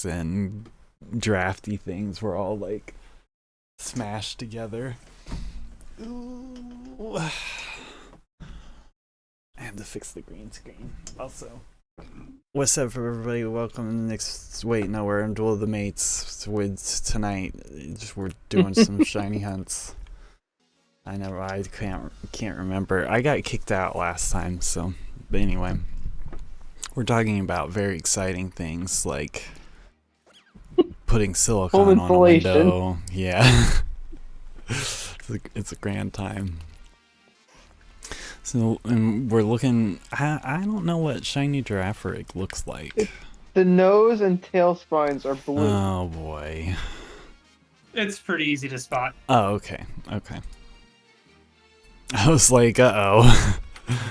packs and drafty things were all like smashed together. Ooh. I have to fix the green screen. Also, what's up for everybody? Welcome to the next. Wait, no, we're in Duel of the Mates with tonight. We're doing some shiny hunts. I know I can't remember. I got kicked out last time, so. But anyway, we're talking about very exciting things like putting silicone on a window. Yeah. It's a grand time. So, and we're looking. I don't know what shiny Girafarig looks like. The nose and tail spines are blue. Oh boy. It's pretty easy to spot. Oh, okay. Okay. I was like, uh-oh.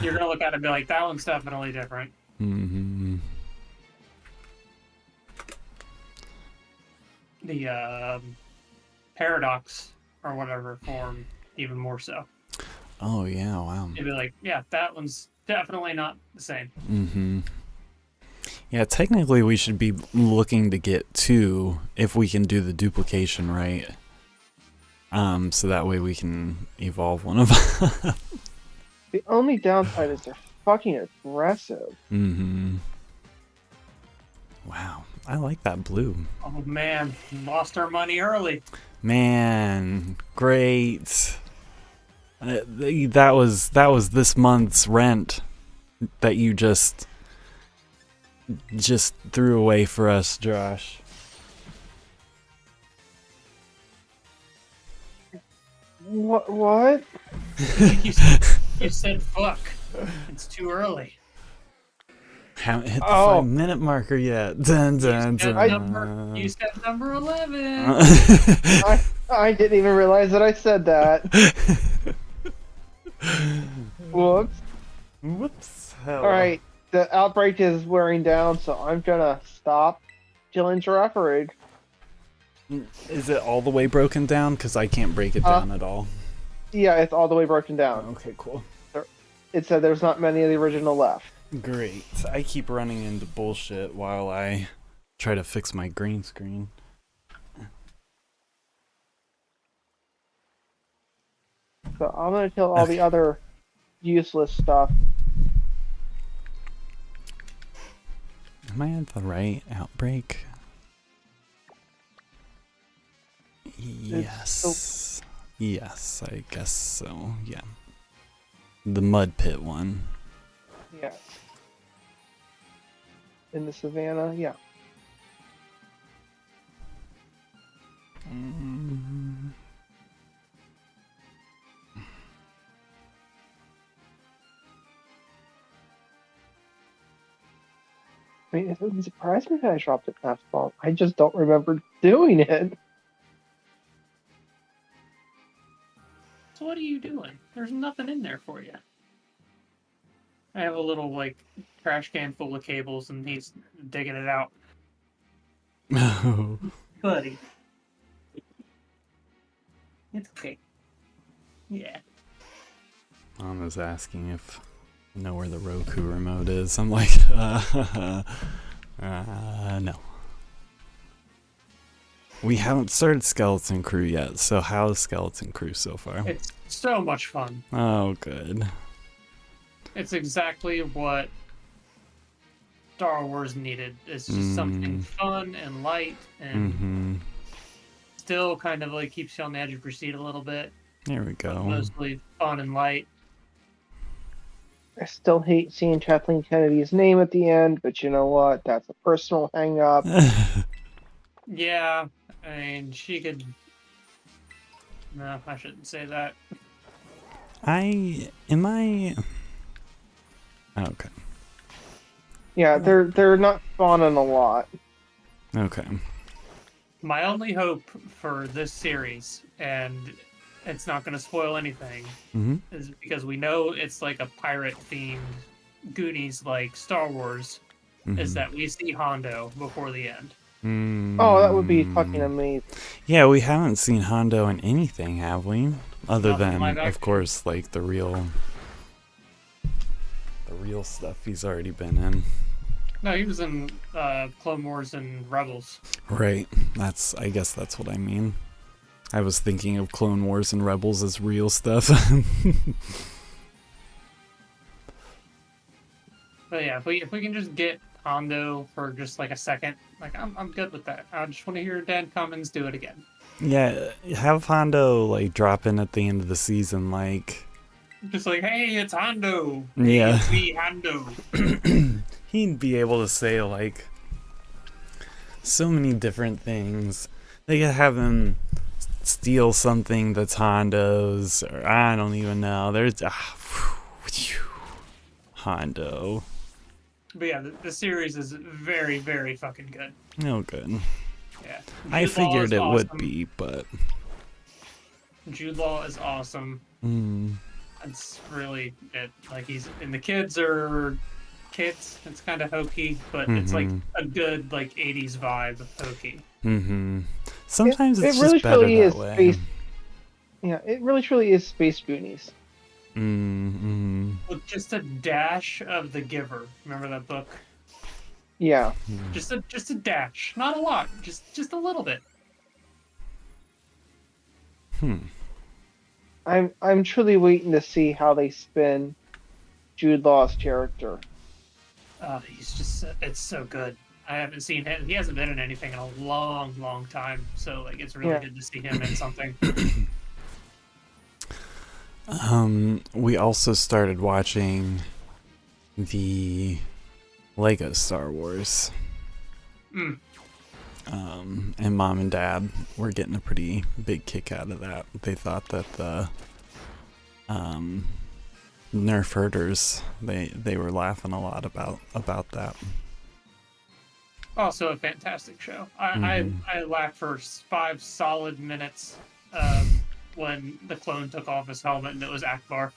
You're gonna look at it and be like, that one's definitely different. Mm-hmm. The paradox or whatever form even more so. Oh yeah, wow. You'd be like, yeah, that one's definitely not the same. Mm-hmm. Yeah, technically we should be looking to get 2 if we can do the duplication right. So that way we can evolve one of them. The only downside is they're fucking aggressive. Mm-hmm. Wow, I like that blue. Oh man, lost our money early. Man, great. That was this month's rent that you just threw away for us, Josh. What? You said fuck. It's too early. Haven't hit the 5-minute marker yet. Dun, dun, You said number 11. I didn't even realize that I said that. Whoops. Whoops. Alright, the outbreak is wearing down, so I'm gonna stop killing Girafarig. Is it all the way broken down? Because I can't break it down at all. Yeah, it's all the way broken down. Okay, cool. It said there's not many of the original left. Great. I keep running into bullshit while I try to fix my green screen. So I'm gonna kill all the other useless stuff. Am I at the right outbreak? Yes. Yes, I guess so. Yeah. The mud pit one. Yeah. In the savannah, yeah. I mean, it wouldn't surprise me if I dropped it last fall. I just don't remember doing it. So what are you doing? There's nothing in there for you. I have a little, like, trash can full of cables, and he's digging it out. Oh. Buddy. It's okay. Yeah. Mom was asking if I know where the Roku remote is. I'm like, no. We haven't started Skeleton Crew yet, so how's Skeleton Crew so far? It's so much fun. Oh, good. It's exactly what Star Wars needed. It's just something fun and light and still kind of like keeps you on the edge of your seat a little bit. There we go. Mostly fun and light. I still hate seeing Kathleen Kennedy's name at the end, but you know what? That's a personal hang-up. Yeah, I mean, she could... No, I shouldn't say that. Okay. Yeah, they're not spawning a lot. Okay. My only hope for this series, and it's not going to spoil anything, is because we know it's like a pirate-themed Goonies like Star Wars, is that we see Hondo before the end. Oh, that would be fucking amazing. Yeah, we haven't seen Hondo in anything, have we? Other Nothing than, live of action. course, like the real stuff he's already been in. No, he was in Clone Wars and Rebels. Right. I guess that's what I mean. I was thinking of Clone Wars and Rebels as real stuff. But yeah, if we can just get Hondo for just like a second, like I'm good with that. I just want to hear Dan Cummins do it again. Yeah, have Hondo like drop in at the end of the season, like just like, hey, it's Hondo. Yeah, it's me, Hondo. He'd be able to say like so many different things. They could have him steal something that's Hondo's, or I don't even know. There's Hondo. But yeah, the series is very, very fucking good. Oh, good. Yeah. I figured it would be, but Jude Law is awesome. That's really it. Like the kids are kids. It's kind of hokey, but it's like a good like 80s vibe hokey. Sometimes it's really just better truly that is way. Space, yeah, it really truly is Space Goonies. With just a dash of The Giver. Remember that book? Yeah. Just a dash, not a lot, just a little bit. I'm truly waiting to see how they spin Jude Law's character. He's just it's so good. I haven't seen him. He hasn't been in anything in a long, long time. So like it's really good to see him in something. We also started watching the Lego Star Wars. And Mom and Dad were getting a pretty big kick out of that. They thought that the Nerf herders, they were laughing a lot about that. Also a fantastic show. I laughed for 5 solid minutes when the clone took off his helmet and it was Akbar.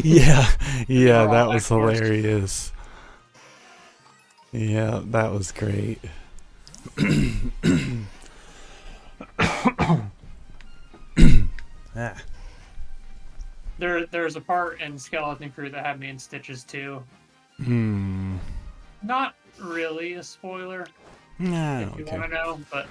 yeah, that was hilarious. Yeah, that was great. There's a part in Skeleton Crew that had me in stitches too. Not really a spoiler, if you want to know, but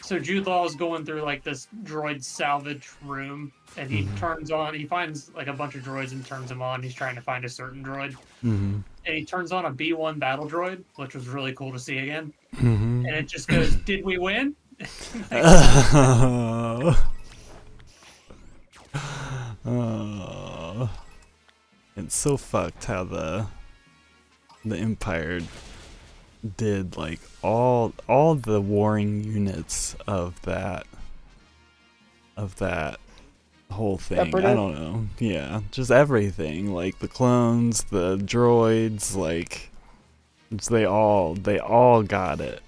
so Jude Law is going through like this droid salvage room, and he he finds like a bunch of droids and turns them on. He's trying to find a certain droid, and he turns on a B1 battle droid, which was really cool to see again. And it just goes, "Did we win?" It's so fucked how the Empire did like all the warring units of that whole thing. Separative? I don't know. Yeah, just everything, like the clones, the droids, like they all got it.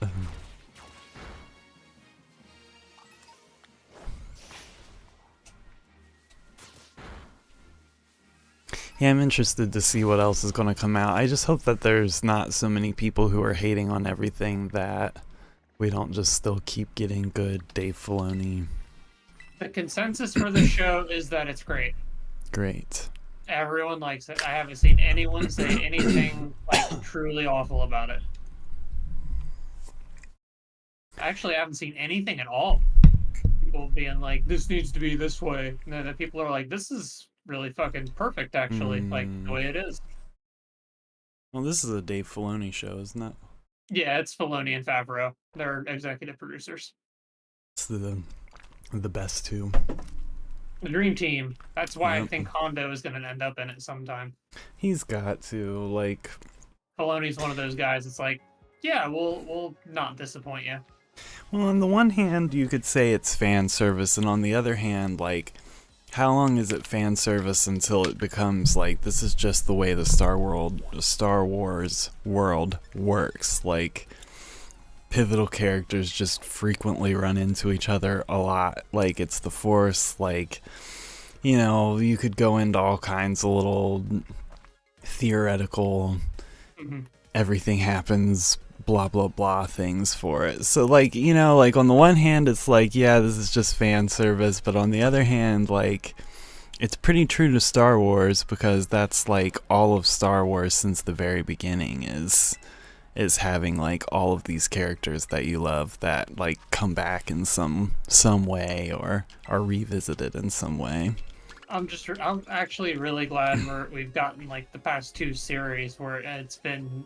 Yeah, I'm interested to see what else is going to come out. I just hope that there's not so many people who are hating on everything that we don't just still keep getting good Dave Filoni. The consensus for the show is that it's great. Great. Everyone likes it. I haven't seen anyone say anything like truly awful about it. Actually, I haven't seen anything at all. People being like, "This needs to be this way," and then people are like, "This is really fucking perfect, actually, like the way it is." Well, this is a Dave Filoni show, isn't it? Yeah, it's Filoni and Favreau. They're executive producers. It's the best two. The dream team. That's why I think Hondo is going to end up in it sometime. He's got to, like... Filoni's one of those guys. It's like, yeah, we'll not disappoint you. Well, on the one hand, you could say it's fan service, and on the other hand, like, how long is it fan service until it becomes like this is just the way the Star Wars world works? Like, pivotal characters just frequently run into each other a lot. Like, it's the Force. Like, you know, you could go into all kinds of little theoretical everything happens blah blah blah things for it. So, like, you know, like on the one hand it's like, yeah, this is just fan service, but on the other hand, like, It's pretty true to Star Wars because that's like all of Star Wars since the very beginning is having like all of these characters that you love that like come back in some way or are revisited in some way. I'm actually really glad we've gotten like the past 2 series where it's been,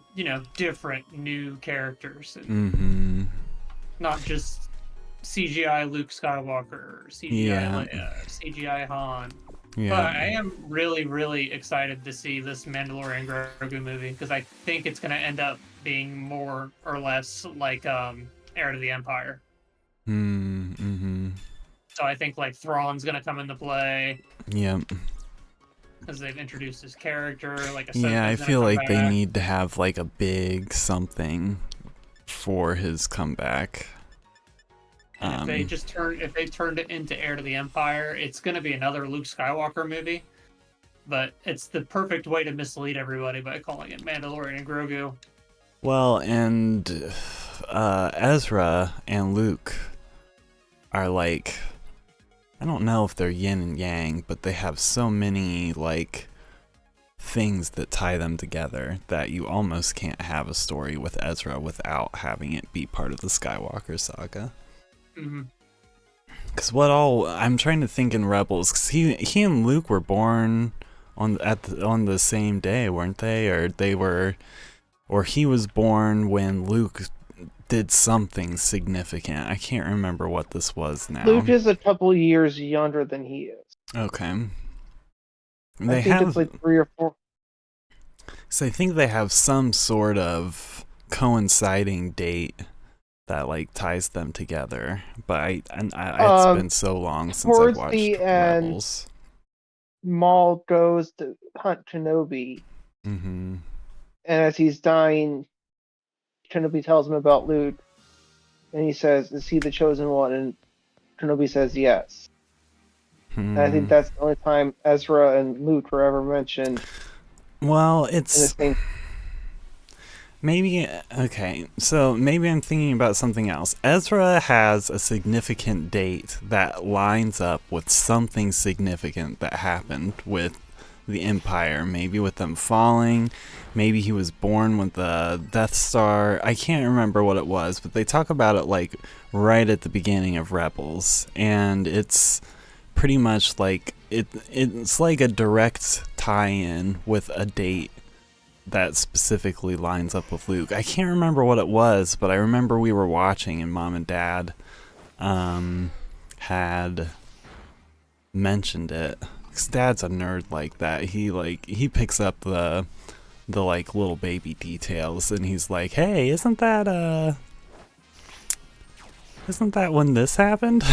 different new characters and not just CGI Luke Skywalker, CGI Leia, CGI Han. Yeah. But I am really, really excited to see this Mandalorian Grogu movie because I think it's going to end up being more or less like Heir to the Empire. So I think like Thrawn's going to come into play. Yep. Because they've introduced his character. Yeah, I feel like they need to have like a big something for his comeback. And if they turned it into Heir to the Empire, it's going to be another Luke Skywalker movie. But it's the perfect way to mislead everybody by calling it Mandalorian and Grogu. Well, and Ezra and Luke are like, I don't know if they're yin and yang, but they have so many like things that tie them together that you almost can't have a story with Ezra without having it be part of the Skywalker saga. Because I'm trying to think in Rebels, because he and Luke were born on the same day, weren't they? Or he was born when Luke did something significant. I can't remember what this was now. Luke is a couple years younger than he is. Okay. I think it's like 3 or 4. So I think they have some sort of coinciding date that like ties them together, but it's been so long since I've watched Rebels. Maul goes to hunt Kenobi, and as he's dying, Kenobi tells him about Luke, and he says, "Is he the chosen one?" And Kenobi says, "Yes." And I think that's the only time Ezra and Luke were ever mentioned. Well, it's maybe okay. So maybe I'm thinking about something else. Ezra has a significant date that lines up with something significant that happened with the Empire. Maybe with them falling. Maybe he was born with the Death Star. I can't remember what it was, but they talk about it like right at the beginning of Rebels, and it's pretty much like it's like a direct tie-in with a date that specifically lines up with Luke. I can't remember what it was, but I remember we were watching and Mom and Dad had mentioned it. 'Cause Dad's a nerd like that. He picks up the like little baby details, and he's like, "Hey, isn't that when this happened?"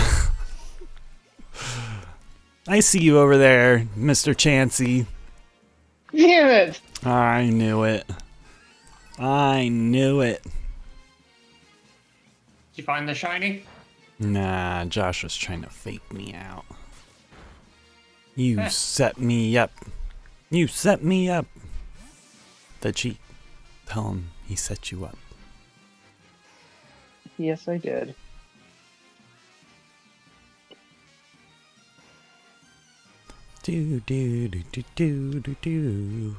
I see you over there, Mr. Chansey. Damn it! I knew it. Did you find the shiny? Nah, Josh was trying to fake me out. You set me up. You set me up. The cheat. Tell him he set you up. Yes, I did. Do do do do do do do.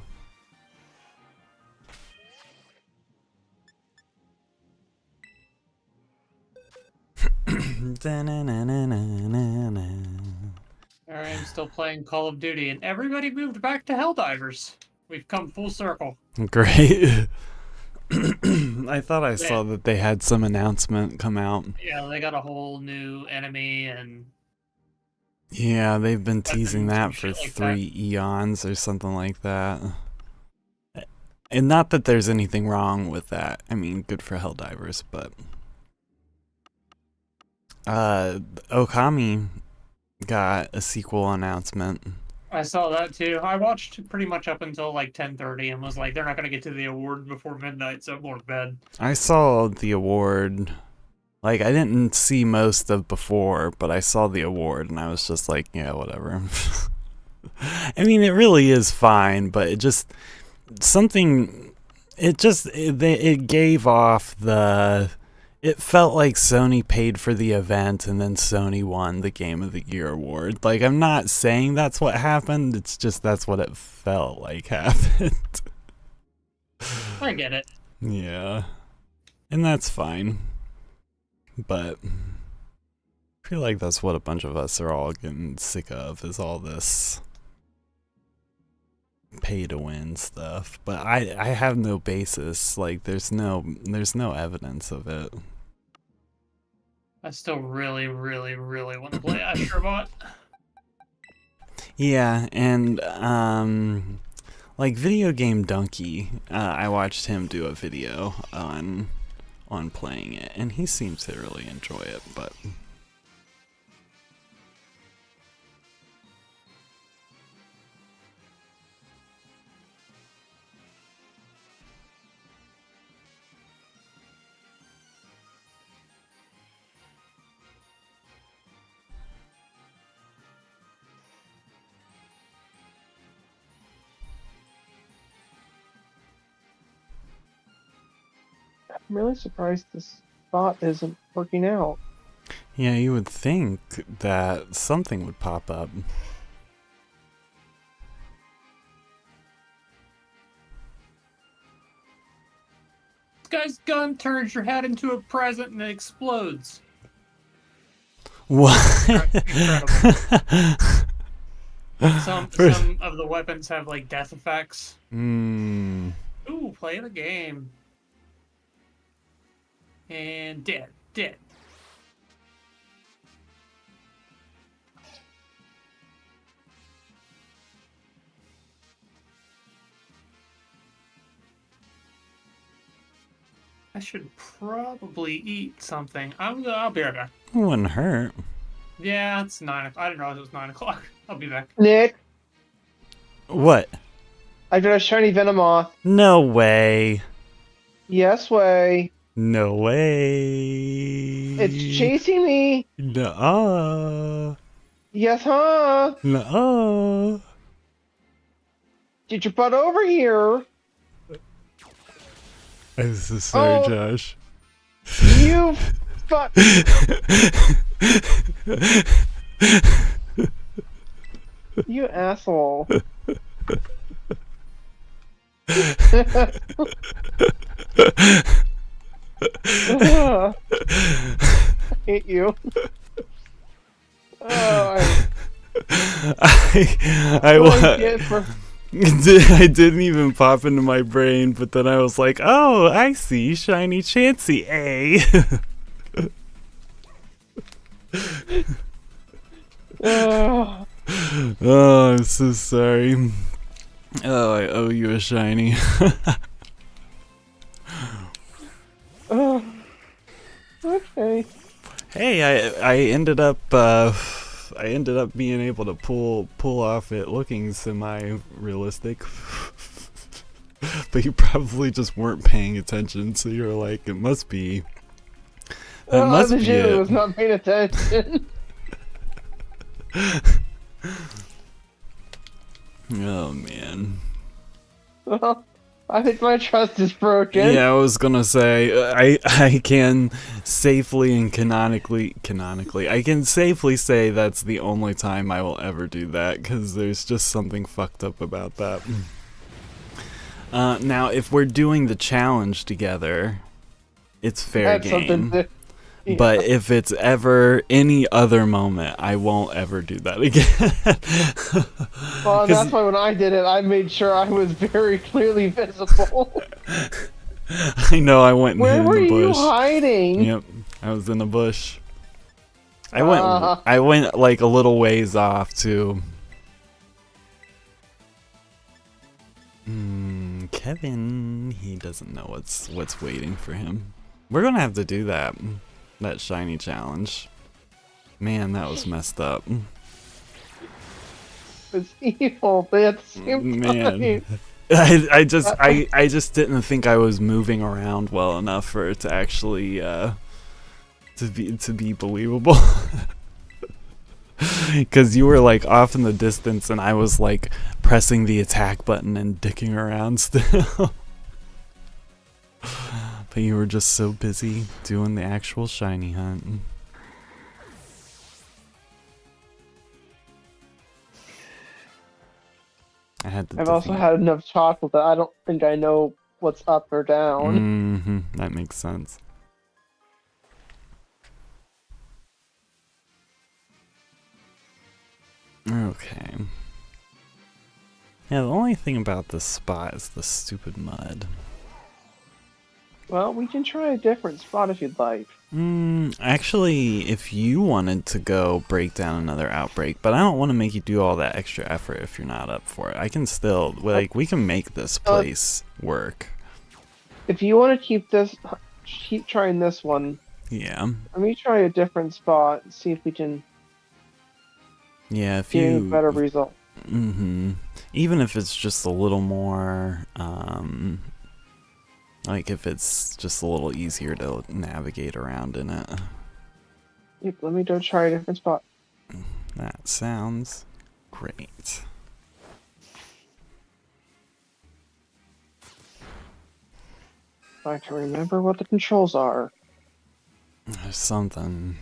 Alright, I'm still playing Call of Duty, and everybody moved back to Helldivers. We've come full circle. Great. I thought I saw that they had some announcement come out. Yeah, they got a whole new enemy, and yeah, they've been teasing that for like 3 eons or something like that. And not that there's anything wrong with that. I mean, good for Helldivers, but Okami got a sequel announcement. I saw that too. I watched pretty much up until like 10:30 and was like, they're not going to get to the award before midnight, so I'm going to bed. I saw the award. Like, I didn't see most of before, but I saw the award, and I was just like, yeah, whatever. I mean, it really is fine, but it just... It gave off the... It felt like Sony paid for the event and then Sony won the Game of the Year award. Like, I'm not saying that's what happened, it's just that's what it felt like happened. I get it. Yeah. And that's fine. But I feel like that's what a bunch of us are all getting sick of, is all this pay to win stuff. But I have no basis. Like, there's no evidence of it. I still really, really, really want to play Astrobot. Yeah, and like Video Game Donkey, I watched him do a video on playing it, and he seems to really enjoy it, but I'm really surprised this bot isn't working out. yeah, you would think that something would pop up. This guy's gun turns your head into a present and it explodes. What? Incredible. Some of the weapons have like death effects. Ooh, play the game. And dead. I should probably eat something. I'll be right back. Wouldn't hurt. Yeah, it's 9 o'clock. I didn't know it was 9 o'clock. I'll be back. Nick, What? I got a shiny Venomoth. No way. Yes way. No way. It's chasing me. Nuh-uh. Yes, huh? Nuh-uh. Get your butt over here. I'm so sorry, Oh. Josh. You fuck. You asshole. I hate you. Oh, I didn't even pop into my brain, but then I was like, oh, I see, shiny Chansey, oh. Oh, I'm so sorry. Oh, I owe you a shiny. Oh. Okay. Hey, I ended up being able to pull off it looking semi-realistic. But you probably just weren't paying attention, so you're like, it must be. That must I be it. was not paying attention. Oh man. Well, I think my trust is broken. Yeah, I was gonna say I can safely and canonically I can safely say that's the only time I will ever do that, because there's just something fucked up about that. Now, if we're doing the challenge together, it's fair That's game. something yeah. But if it's ever any other moment, I won't ever do that again. Well, that's why when I did it, I made sure I was very clearly visible. I know, I went and Where hid were in the you bush. hiding? Yep, I was in the bush. I went like a little ways off too. Kevin, he doesn't know what's waiting for him. We're gonna have to do that shiny challenge. Man, that was messed up. It's evil, but at the same Man. time. I just didn't think I was moving around well enough for it to actually to be believable. Because you were like off in the distance and I was like pressing the attack button and dicking around still. But But you were just so busy doing the actual shiny hunt. I've also had enough chocolate that I don't think I know what's up or down. That makes sense. Okay. Yeah, the only thing about this spot is the stupid mud. Well, we can try a different spot if you'd like. Actually, if you wanted to go break down another outbreak, but I don't want to make you do all that extra effort if you're not up for it. I can still, like, we can make this place work. If you want to keep trying this one. Yeah. Let me try a different spot and see if we can get a better result. Even if it's just a little more, like if it's just a little easier to navigate around in it. Yep, let me go try a different spot. That sounds great. If I can remember what the controls are. There's something.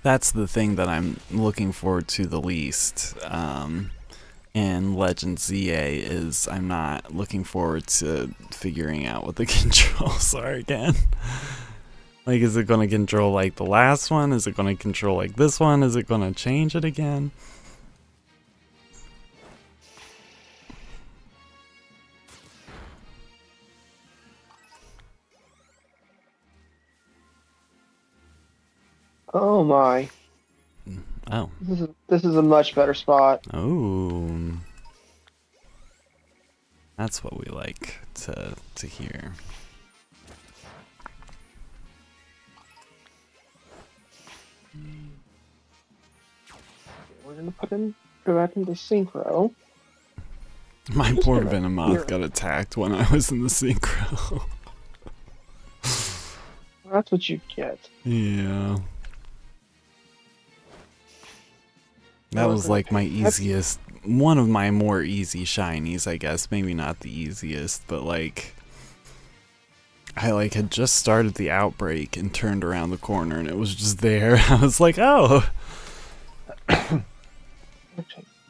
That's the thing that I'm looking forward to the least. In Legend ZA is I'm not looking forward to figuring out what the controls are again. Like, is it going to control like the last one? Is it going to control like this one? Is it going to change it again? Oh my. Oh. This is a much better spot. Oh. That's what we like to hear. We're gonna go back into synchro. My poor Venomoth got attacked when I was in the synchro. That's what you get. Yeah. That was like my easiest, one of my more easy shinies, I guess. Maybe not the easiest, but like, I like had just started the outbreak and turned around the corner and it was just there. I was like, oh.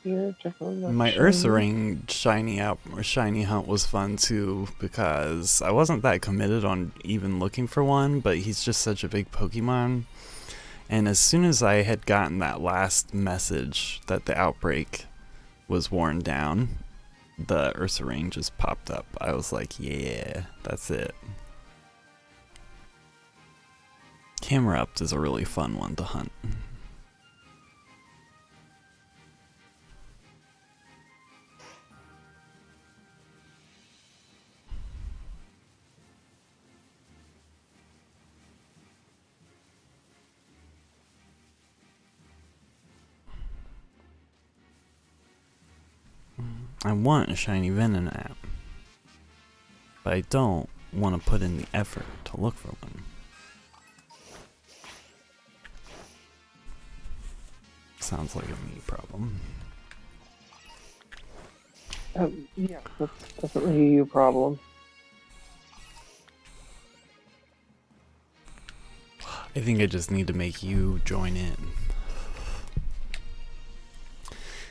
My Ursaring shiny hunt was fun too because I wasn't that committed on even looking for one, but he's just such a big Pokemon. And as soon as I had gotten that last message that the outbreak was worn down, the Ursaring just popped up. I was like, yeah, that's it. Camerupt is a really fun one to hunt. I want a shiny Venonat, but I don't want to put in the effort to look for one. Sounds like a me problem. Yeah, that's definitely a you problem. I think I just need to make you join in.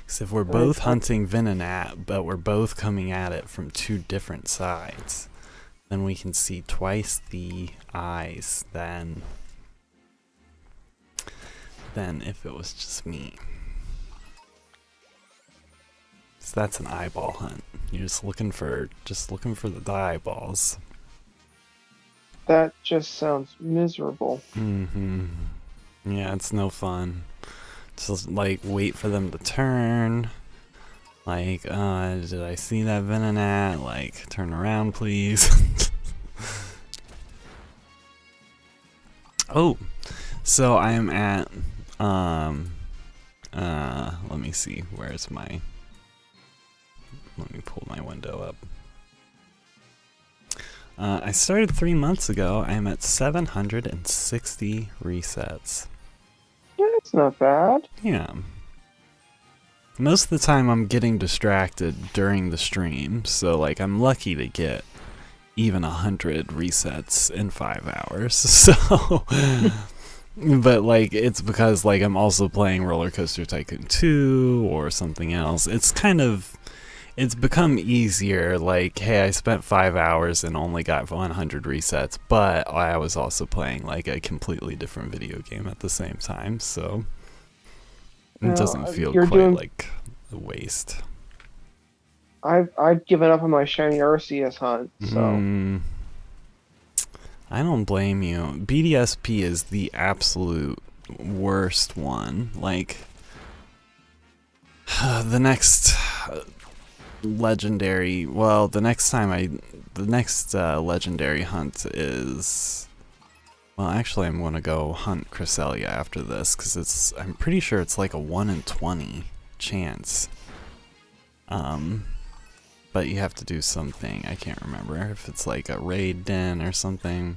Because if we're both hunting Venonat, but we're both coming at it from two different sides, then we can see twice the eyes than if it was just me. So that's an eyeball hunt. You're just looking for the eyeballs. That just sounds miserable. Yeah, it's no fun. Just like wait for them to turn. Like, did I see that Venonat? Like, turn around, please. Oh, so I am at let me see, where's my, let me pull my window up. I started 3 months ago. I am at 760 resets. Yeah, it's not bad. Yeah. Most of the time I'm getting distracted during the stream, so like I'm lucky to get even 100 resets in 5 hours. So, but like it's because like I'm also playing Roller Coaster Tycoon 2 or something else. It's become easier. Like, hey, I spent 5 hours and only got 100 resets, but I was also playing like a completely different video game at the same time, so it doesn't feel quite like a waste. I've given up on my shiny Arceus hunt, so I don't blame you. BDSP is the absolute worst one. Like the next legendary, well, the next legendary hunt is, well, actually I'm going to go hunt Cresselia after this, because I'm pretty sure it's like a 1 in 20 chance. But you have to do something, I can't remember if it's like a raid den or something.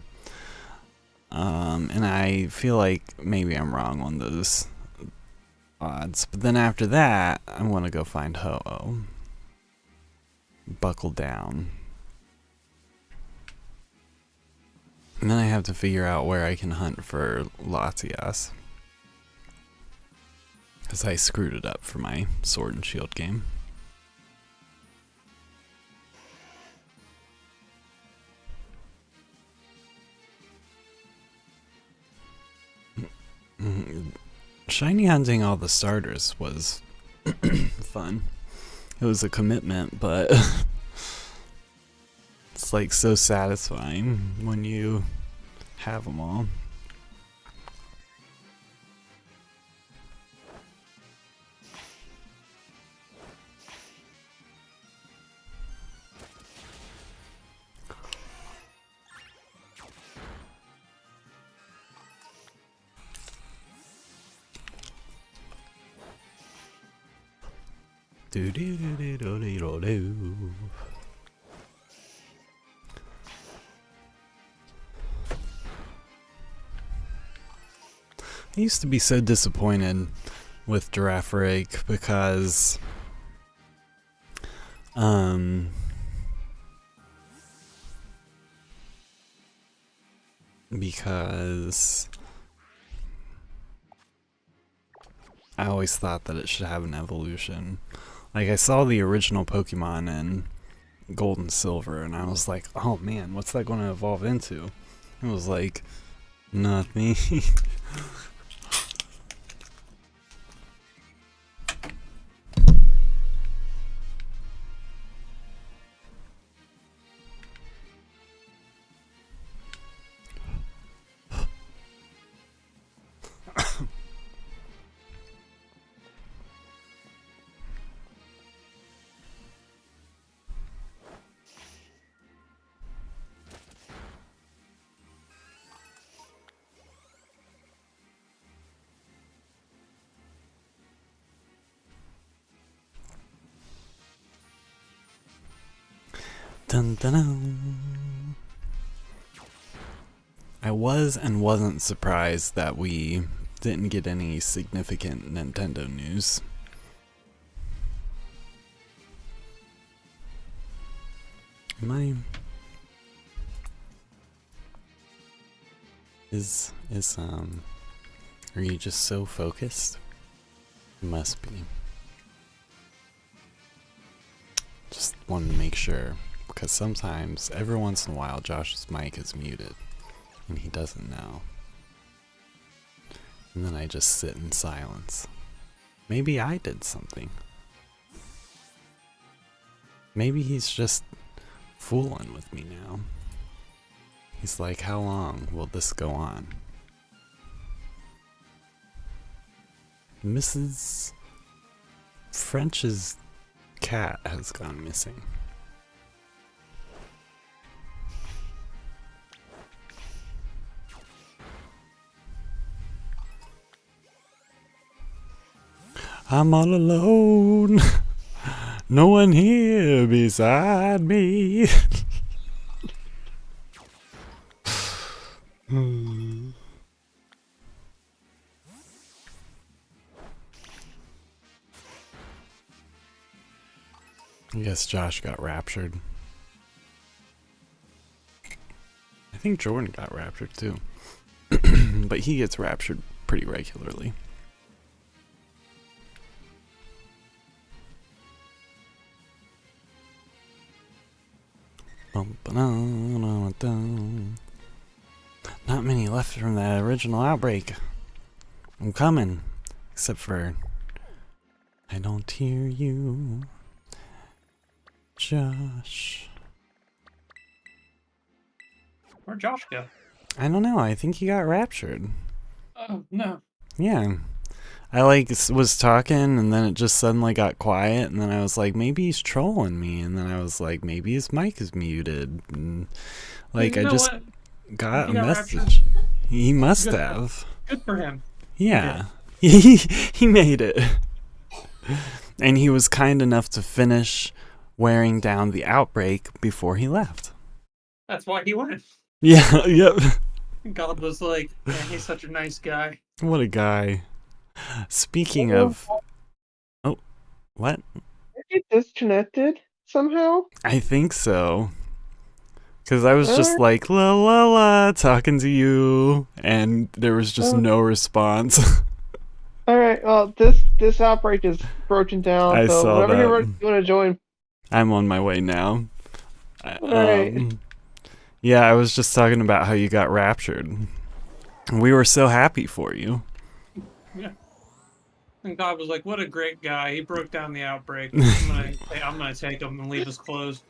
And I feel like maybe I'm wrong on those odds. But then after that, I'm going to go find Ho-Oh. Buckle down. And then I have to figure out where I can hunt for Latias, because I screwed it up for my Sword and Shield game. Shiny hunting all the starters was fun. It was a commitment, but it's like so satisfying when you have them all. Do do do do do do do. I used to be so disappointed with Girafarig because I always thought that it should have an evolution. Like, I saw the original Pokemon in Gold and Silver, and I was like, oh man, what's that going to evolve into? It was like, nothing. Dun, dun, dun. I was and wasn't surprised that we didn't get any significant Nintendo news. Are you just so focused? You must be. Just wanted to make sure, because sometimes, every once in a while, Josh's mic is muted, and he doesn't know. And then I just sit in silence. Maybe I did something. Maybe he's just fooling with me now. He's like, how long will this go on? Mrs. French's cat has gone missing. I'm all alone. No one here beside me. I guess Josh got raptured. think Jordan got raptured too. But he gets raptured pretty regularly. Not many left from the original outbreak. I'm coming. Except for... I don't hear you. Josh. Where'd Josh go? I don't know. I think he got raptured. Oh, no. Yeah. I like was talking and then it just suddenly got quiet and then I was like, maybe he's trolling me, and then I was like, maybe his mic is muted, and like I just got a message. Raptured. He must have. Good for him. Yeah. He made it. And he was kind enough to finish wearing down the outbreak before he left. That's why he went. Yeah, yep. God was like, man, he's such a nice guy. What a guy. Speaking of... Oh, what? Did you disconnected somehow? I think so. Because I was just like, la la la, talking to you, and there was just no response. Alright, well, this outbreak is broken down, I so saw whenever that. you want to join... I'm on my way now. Alright. Yeah, I was just talking about how you got raptured. We were so happy for you. Yeah. And God was like, what a great guy. He broke down the outbreak. I'm gonna take him and leave his clothes.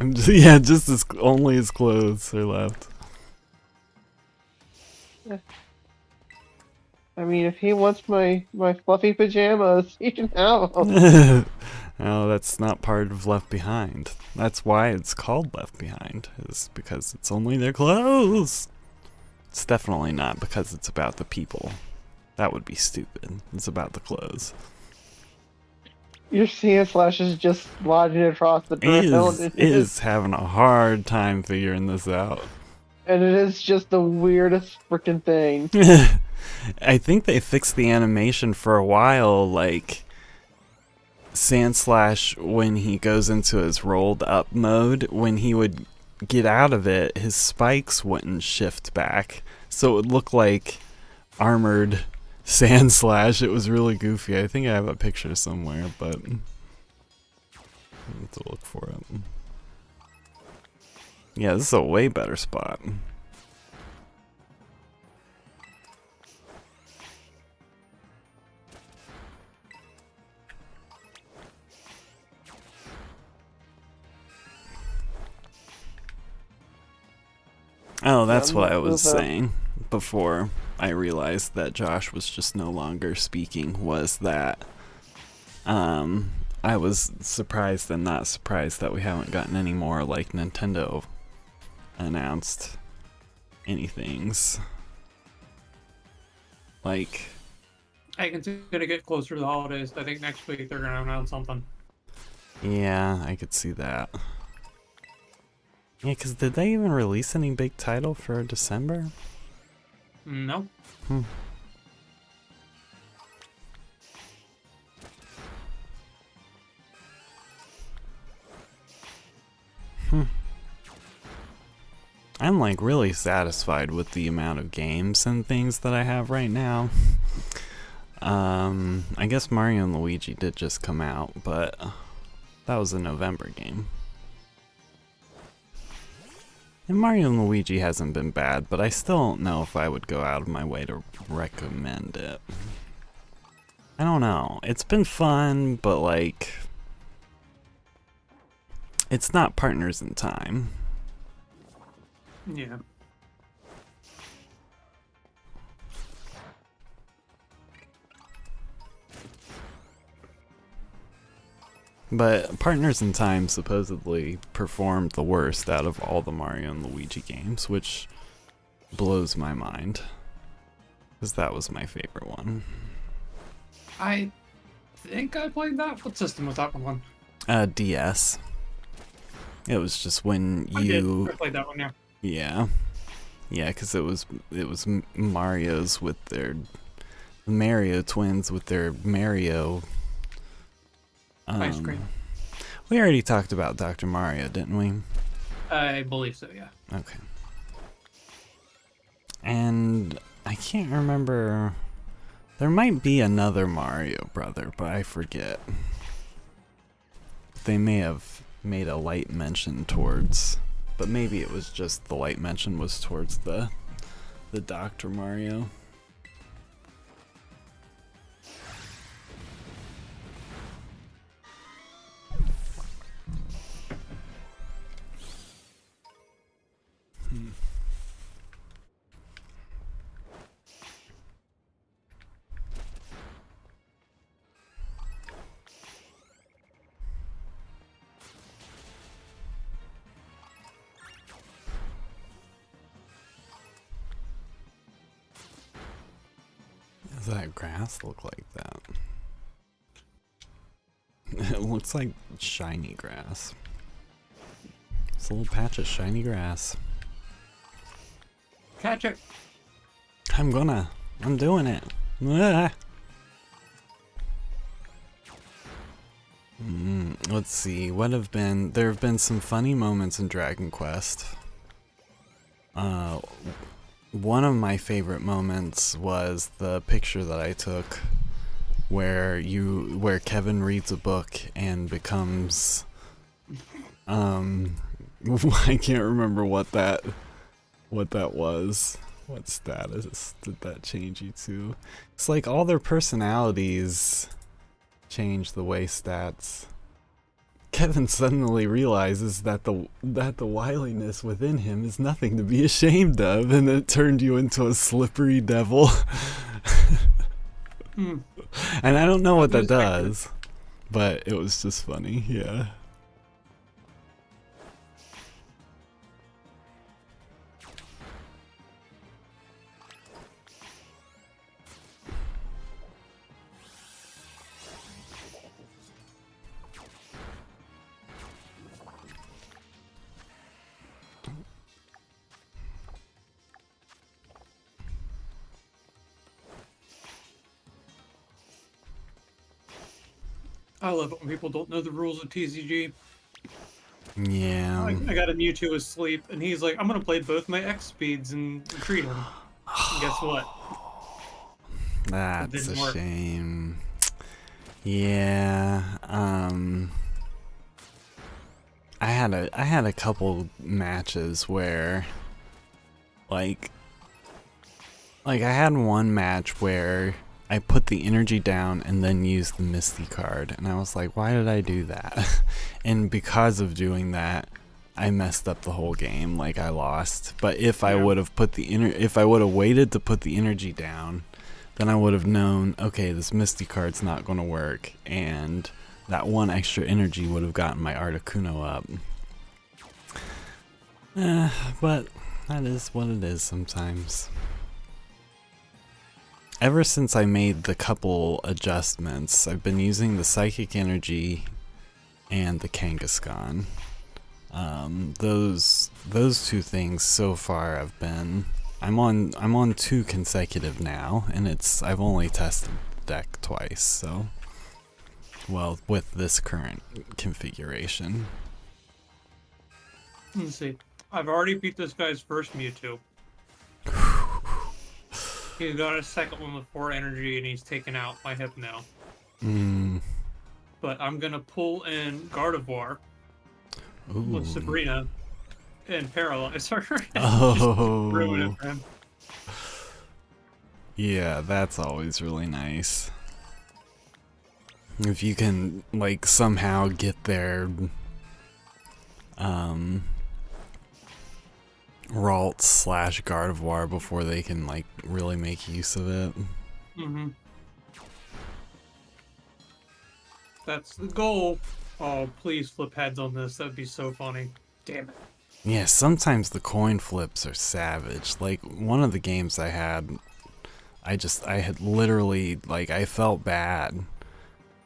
Just only his clothes are left. I mean, if he wants my fluffy pajamas, he can have them. No, that's not part of Left Behind. That's why it's called Left Behind, is because it's only their clothes. It's definitely not because it's about the people. That would be stupid. It's about the clothes. Your CS is just lodging across the ground. It is having a hard time figuring this out. And it is just the weirdest freaking thing. I think they fixed the animation for a while, like Sandslash, when he goes into his rolled up mode, when he would get out of it, his spikes wouldn't shift back. So it would look like armored Sandslash. It was really goofy. I think I have a picture somewhere, but I need to look for it. Yeah, this is a way better spot. Oh, that's what I was saying before I realized that Josh was just no longer speaking, was that I was surprised and not surprised that we haven't gotten any more like Nintendo announced anythings. Like, I think it's gonna get closer to the holidays. I think next week they're gonna announce something. Yeah, I could see that. Yeah, because did they even release any big title for December? No. I'm like really satisfied with the amount of games and things that I have right now. I guess Mario and Luigi did just come out, but that was a November game. And Mario and Luigi hasn't been bad, but I still don't know if I would go out of my way to recommend it. I don't know. It's been fun, but like, it's not Partners in Time. Yeah. But Partners in Time supposedly performed the worst out of all the Mario and Luigi games, which blows my mind. Because that was my favorite one. I think I played that. What system was that one? DS. It was just when you... I played that one, yeah. Yeah. Yeah, because it was Mario's with their... Mario twins with their Mario... Ice cream. We already talked about Dr. Mario, didn't we? I believe so, yeah. Okay. And I can't remember. There might be another Mario brother, but I forget. They may have made a light mention towards, but maybe it was just the light mention was towards the Dr. Mario. Does that grass look like that? It looks like shiny grass. It's a little patch of shiny grass. Catch it. I'm doing it. Ah. Let's see, there have been some funny moments in Dragon Quest. One of my favorite moments was the picture that I took where Kevin reads a book and becomes I can't remember what that was. What status did that change you to? It's like all their personalities change the way stats. Kevin suddenly realizes that the wiliness within him is nothing to be ashamed of, and it turned you into a slippery devil. And I don't know what that does, but it was just funny, yeah. I love it when people don't know the rules of TCG. Yeah. I got a Mewtwo asleep, and he's like, I'm going to play both my X speeds and treat him. And guess what? That's a shame. Yeah. I had a couple matches where like I had one match where I put the energy down and then used the Misty card, and I was like, why did I do that? And because of doing that, I messed up the whole game. Like, I lost. But if I would have waited to put the energy down, then I would have known, okay, this Misty card's not going to work, and that one extra energy would have gotten my Articuno up. But that is what it is sometimes. Ever since I made the couple adjustments, I've been using the Psychic Energy and the Kangaskhan. Those two things so far have been. I'm on 2 consecutive now, and I've only tested the deck twice. So, well, with this current configuration. Let's see. I've already beat this guy's first Mewtwo. He's got a second one with 4 energy, and he's taken out my Hypno. But I'm gonna pull in Gardevoir with Sabrina and paralyze her. Oh, ruin it for him. Yeah, that's always really nice. If you can, like, somehow get their Ralt / Gardevoir before they can, like, really make use of it. That's the goal. Oh, please flip heads on this. That'd be so funny. Damn it. Yeah, sometimes the coin flips are savage. Like, one of the games I had, I had literally, like, I felt bad.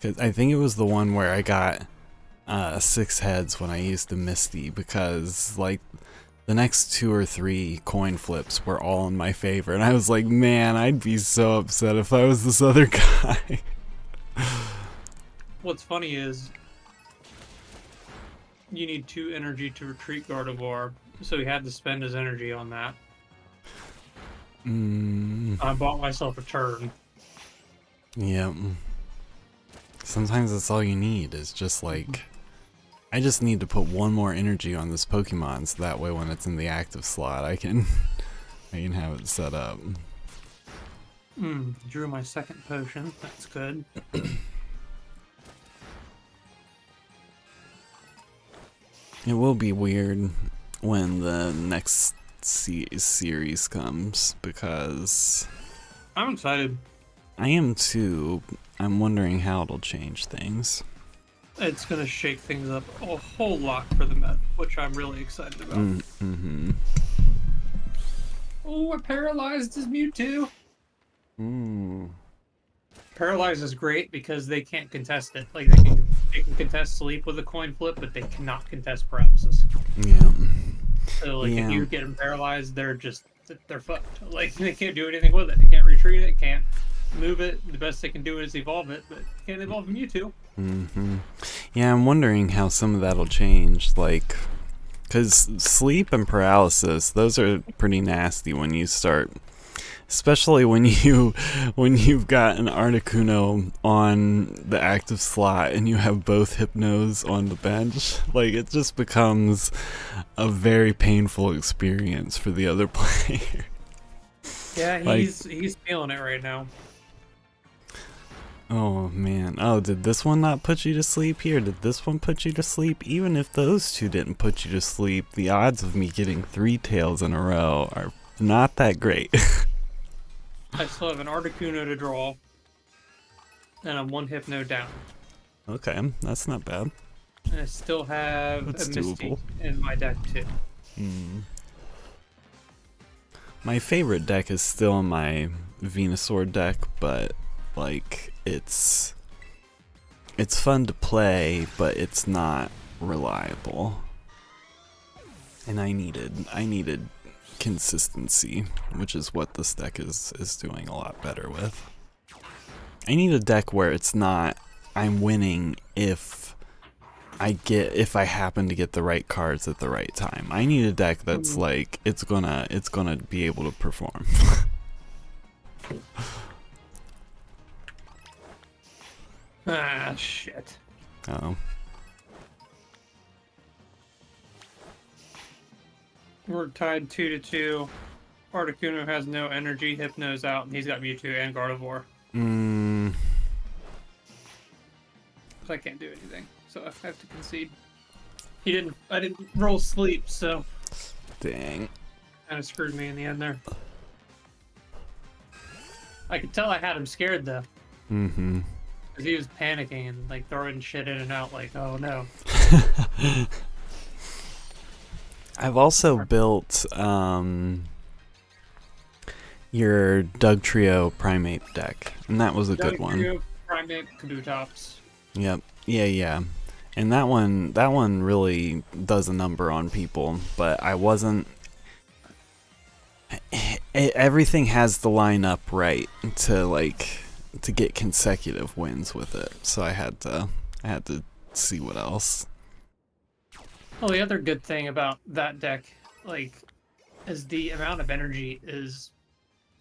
'Cause I think it was the one where I got 6 heads when I used the Misty, because, like, the next 2 or 3 coin flips were all in my favor, and I was like, man, I'd be so upset if I was this other guy. What's funny is you need 2 energy to retreat Gardevoir, so he had to spend his energy on that. I bought myself a turn. Yep. Sometimes that's all you need is just like, I just need to put one more energy on this Pokemon so that way when it's in the active slot I can have it set up. Drew my second potion. That's good. It will be weird when the next series comes because I'm excited. I am too. I'm wondering how it'll change things. It's gonna shake things up a whole lot for the Met, which I'm really excited about. Mm-hmm. Oh, I paralyzed his Mewtwo. Paralyze is great because they can't contest it. Like they can contest sleep with a coin flip, but they cannot contest paralysis. Yeah. So like if you get them paralyzed, they're fucked. Like they can't do anything with it. They can't retreat it. Can't move it. The best they can do is evolve it, but can't evolve a Mewtwo. Yeah, I'm wondering how some of that'll change. Like, because sleep and paralysis, those are pretty nasty when you start. Especially when you've got an Articuno on the active slot and you have both Hypnos on the bench, like it just becomes a very painful experience for the other player. Yeah, he's feeling it right now. Oh man. Oh, did this one not put you to sleep here? Did this one put you to sleep? Even if those two didn't put you to sleep, the odds of me getting 3 tails in a row are not that great. I still have an Articuno to draw, and I'm 1 Hypno down. Okay, that's not bad. And I still have That's a Misty doable. in my deck too. My favorite deck is still my Venusaur deck, but like it's fun to play, but it's not reliable. And I needed consistency, which is what this deck is doing a lot better with. I need a deck where it's not I'm winning if I happen to get the right cards at the right time. I need a deck that's like it's gonna be able to perform. Ah, shit. Oh. We're tied 2-2. Articuno has no energy. Hypno's out, and he's got Mewtwo and Gardevoir. So I can't do anything. So I have to concede. I didn't roll sleep, so Dang. kind of screwed me in the end there. I could tell I had him scared though. Because he was panicking and like throwing shit in and out like, oh no. I've also built your Doug Trio Primate deck, and that was a good one. Trio, Primate, Kabutops. Yep. Yeah. And that one really does a number on people, but I wasn't. Everything has to line up right to get consecutive wins with it. So I had to see what else. Well, the other good thing about that deck, like, is the amount of energy is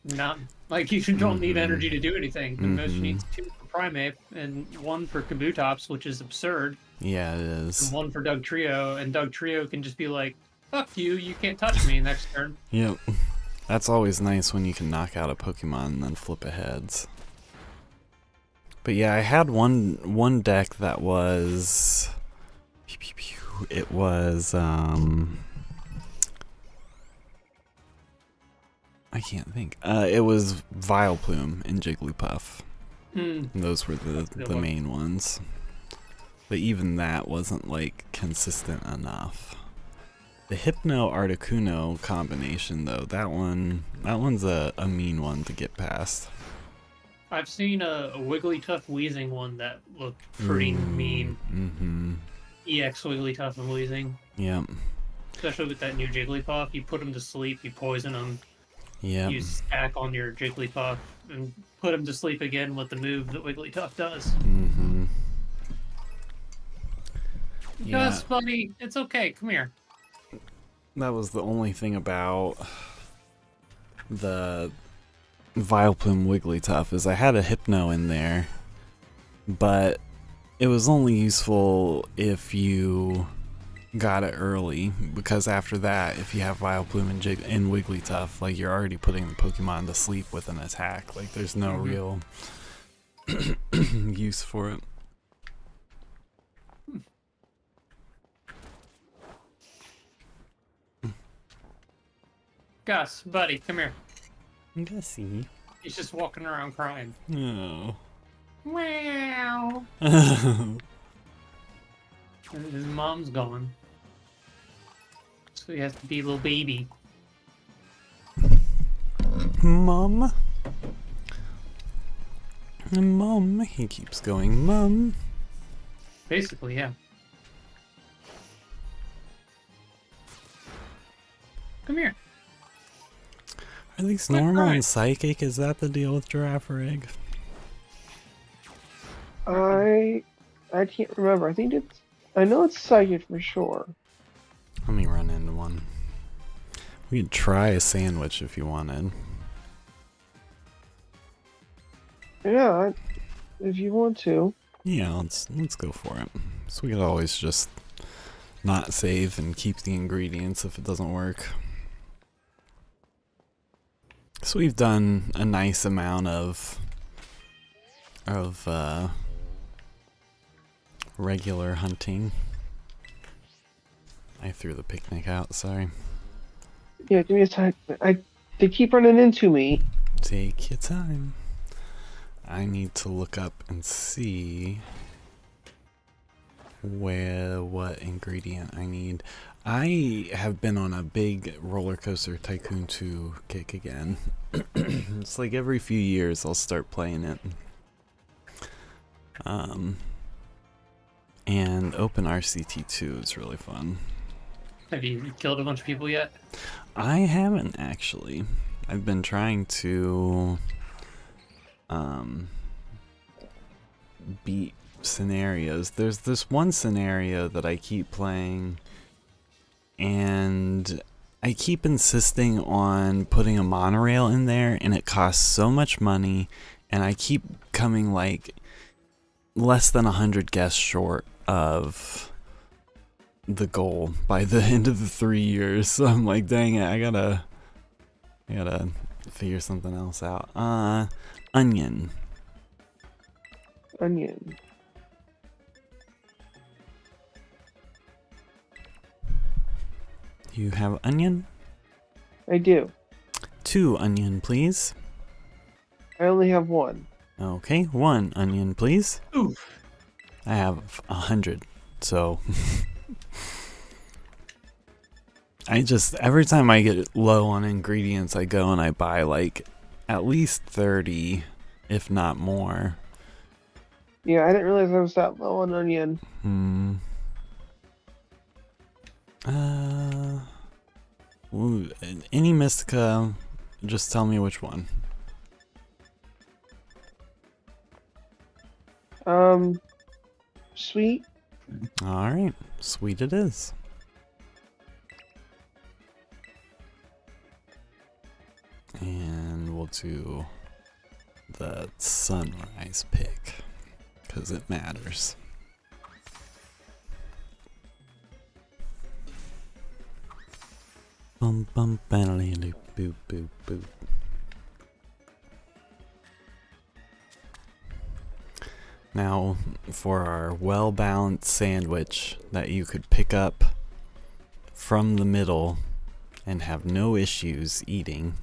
not like you don't need energy to do anything. The most you need is 2 for Primate and 1 for Kabutops, which is absurd. Yeah, it is. And 1 for Doug Trio, and Doug Trio can just be like, "Fuck you! You can't touch me." Next turn. Yep. That's always nice when you can knock out a Pokemon and then flip a heads. But yeah, I had one deck that was. It was I can't think. It was Vileplume and Jigglypuff. And those were the main ones. But even that wasn't like consistent enough. The Hypno Articuno combination though, that one's a mean one to get past. I've seen a Wigglytuff Weezing one that looked pretty mean. EX Wigglytuff and Weezing. Yep. Especially with that new Jigglypuff, you put him to sleep, you poison him. Yep. You stack on your Jigglypuff and put him to sleep again with the move that Wigglytuff does. Yeah. Gus, buddy, it's okay. Come here. That was the only thing about the Vileplume Wigglytuff is I had a Hypno in there, but it was only useful if you got it early, because after that, if you have Vileplume and Wigglytuff, like, you're already putting the Pokemon to sleep with an attack. Like, there's no real use for it. Gus, buddy, come here. Gussie. He's just walking around crying. Oh. Wow. His mom's gone. So he has to be a little baby. Mom. Mom. He keeps going, Mom. Basically, yeah. Come here. Are these Quit normal crying. and psychic? Is that the deal with Girafarig? I can't remember. I know it's psychic for sure. Let me run into one. We could try a sandwich if you wanted. Yeah, if you want to. Yeah, let's go for it. So we could always just not save and keep the ingredients if it doesn't work. So we've done a nice amount of regular hunting. I threw the picnic out, sorry. Yeah, give me a sec. They keep running into me. Take your time. I need to look up and see what ingredient I need. I have been on a big Roller Coaster Tycoon 2 kick again. It's like every few years I'll start playing it. And Open RCT2 is really fun. Have you killed a bunch of people yet? I haven't actually. I've been trying to beat scenarios. There's this one scenario that I keep playing, and I keep insisting on putting a monorail in there, and it costs so much money, and I keep coming like less than 100 guests short of the goal by the end of the 3 years. So I'm like, dang it, I gotta figure something else out. Onion. Onion. You have onion? I do. 2 onion, please. I only have one. Okay, 1 onion, please. Ooh. I have 100, so I just, every time I get low on ingredients, I go and I buy like at least 30, if not more. Yeah, I didn't realize I was that low on onion. Ooh, any Mystica, just tell me which one. Sweet. Alright, sweet it is. And we'll do the sunrise pick, because it matters. Bum bum bally loop boop boop boop. Now, for our well-balanced sandwich that you could pick up from the middle and have no issues eating.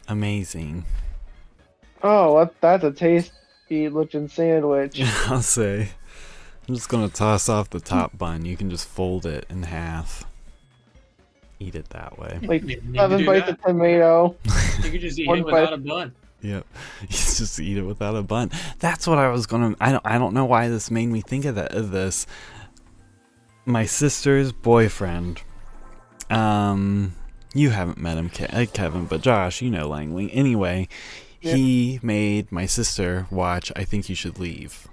Amazing. Oh, that's a tasty looking sandwich. I'll say. I'm just gonna toss off the top bun. You can just fold it in half. Eat it that way. Like You can 7 do bites that. of tomato. You could just eat One it without bite. a bun. Yep. You just eat it without a bun. That's what I was gonna. I don't know why this made me think of this. My sister's boyfriend, you haven't met him, Kevin, but Josh, you know Langley. Anyway, he made my sister watch I Think You Should Leave.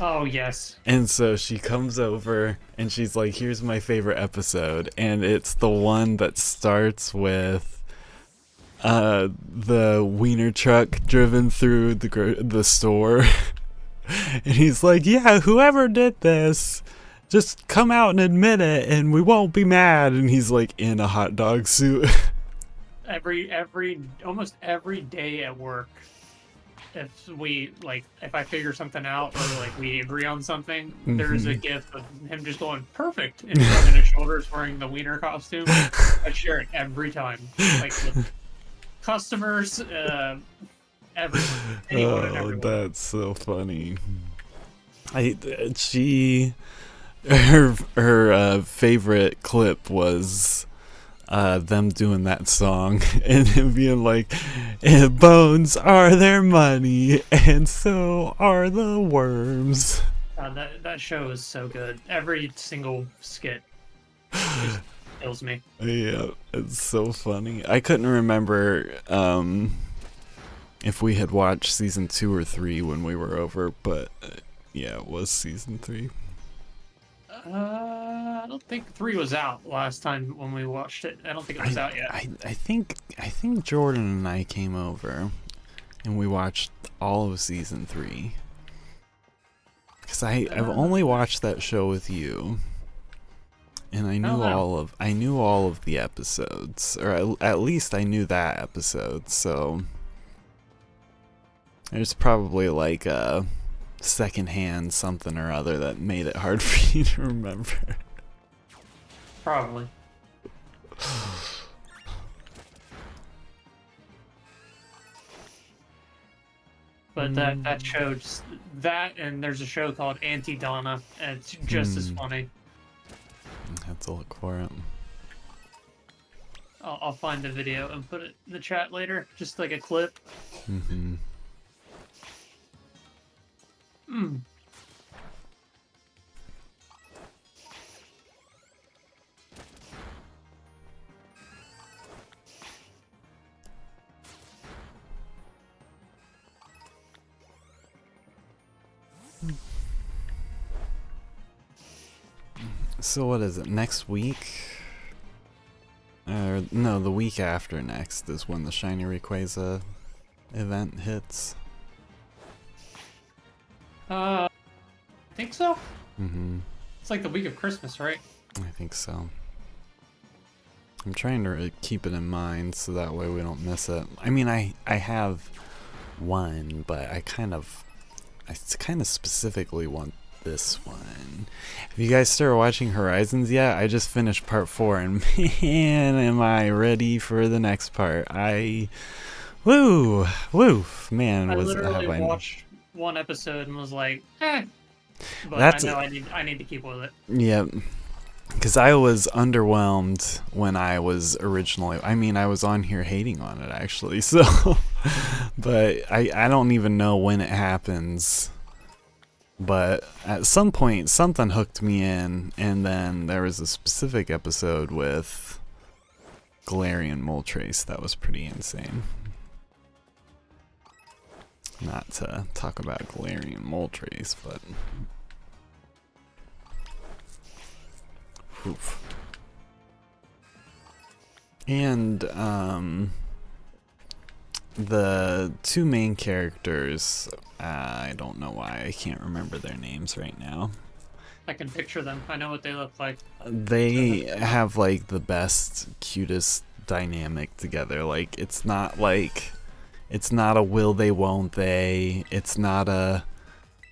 Oh, yes. And so she comes over and she's like, here's my favorite episode. And it's the one that starts with the wiener truck driven through the store. And he's like, yeah, whoever did this, just come out and admit it and we won't be mad. And he's like in a hot dog suit. Almost every day at work, if I figure something out or like we agree on something, there's a gif of him just going perfect and shrugging his shoulders wearing the wiener costume. I share it every time, like with customers, anyone and everyone. That's so funny. Her favorite clip was them doing that song and him being like, and bones are their money and so are the worms. That show is so good. Every single skit just kills me. Yeah, it's so funny. I couldn't remember if we had watched season 2 or 3 when we were over, but yeah, it was season 3. I don't think 3 was out last time when we watched it. I don't think it was out yet. I think Jordan and I came over and we watched all of season 3. Because I've only watched that show with you. And I knew all of the episodes, or at least I knew that episode. So there's probably like a secondhand something or other that made it hard for you to remember. Probably. But that show, that, and there's a show called Auntie Donna, and it's just as funny. I have to look for it. I'll find the video and put it in the chat later, just like a clip. So what is it, next week? No, the week after next is when the Shiny Rayquaza event hits. I think so. Mm-hmm. It's like the week of Christmas, right? I think so. I'm trying to keep it in mind so that way we don't miss it. I mean, I have one, but I kind of specifically want this one. Have you guys started watching Horizons yet? I just finished part 4 and man, am I ready for the next part. Man, I literally watched one episode and was like, But I know I need to keep with it. Yep. Because I was underwhelmed when I was originally, I was on here hating on it actually, so, but I don't even know when it happens. But at some point, something hooked me in, and then there was a specific episode with Galarian Moltres that was pretty insane. Not to talk about Galarian Moltres, but... Oof. And, the two main characters, I don't know why I can't remember their names right now. I can picture them. I know what they look like. They have like the best, cutest dynamic together. Like it's not a will they, won't they. It's not a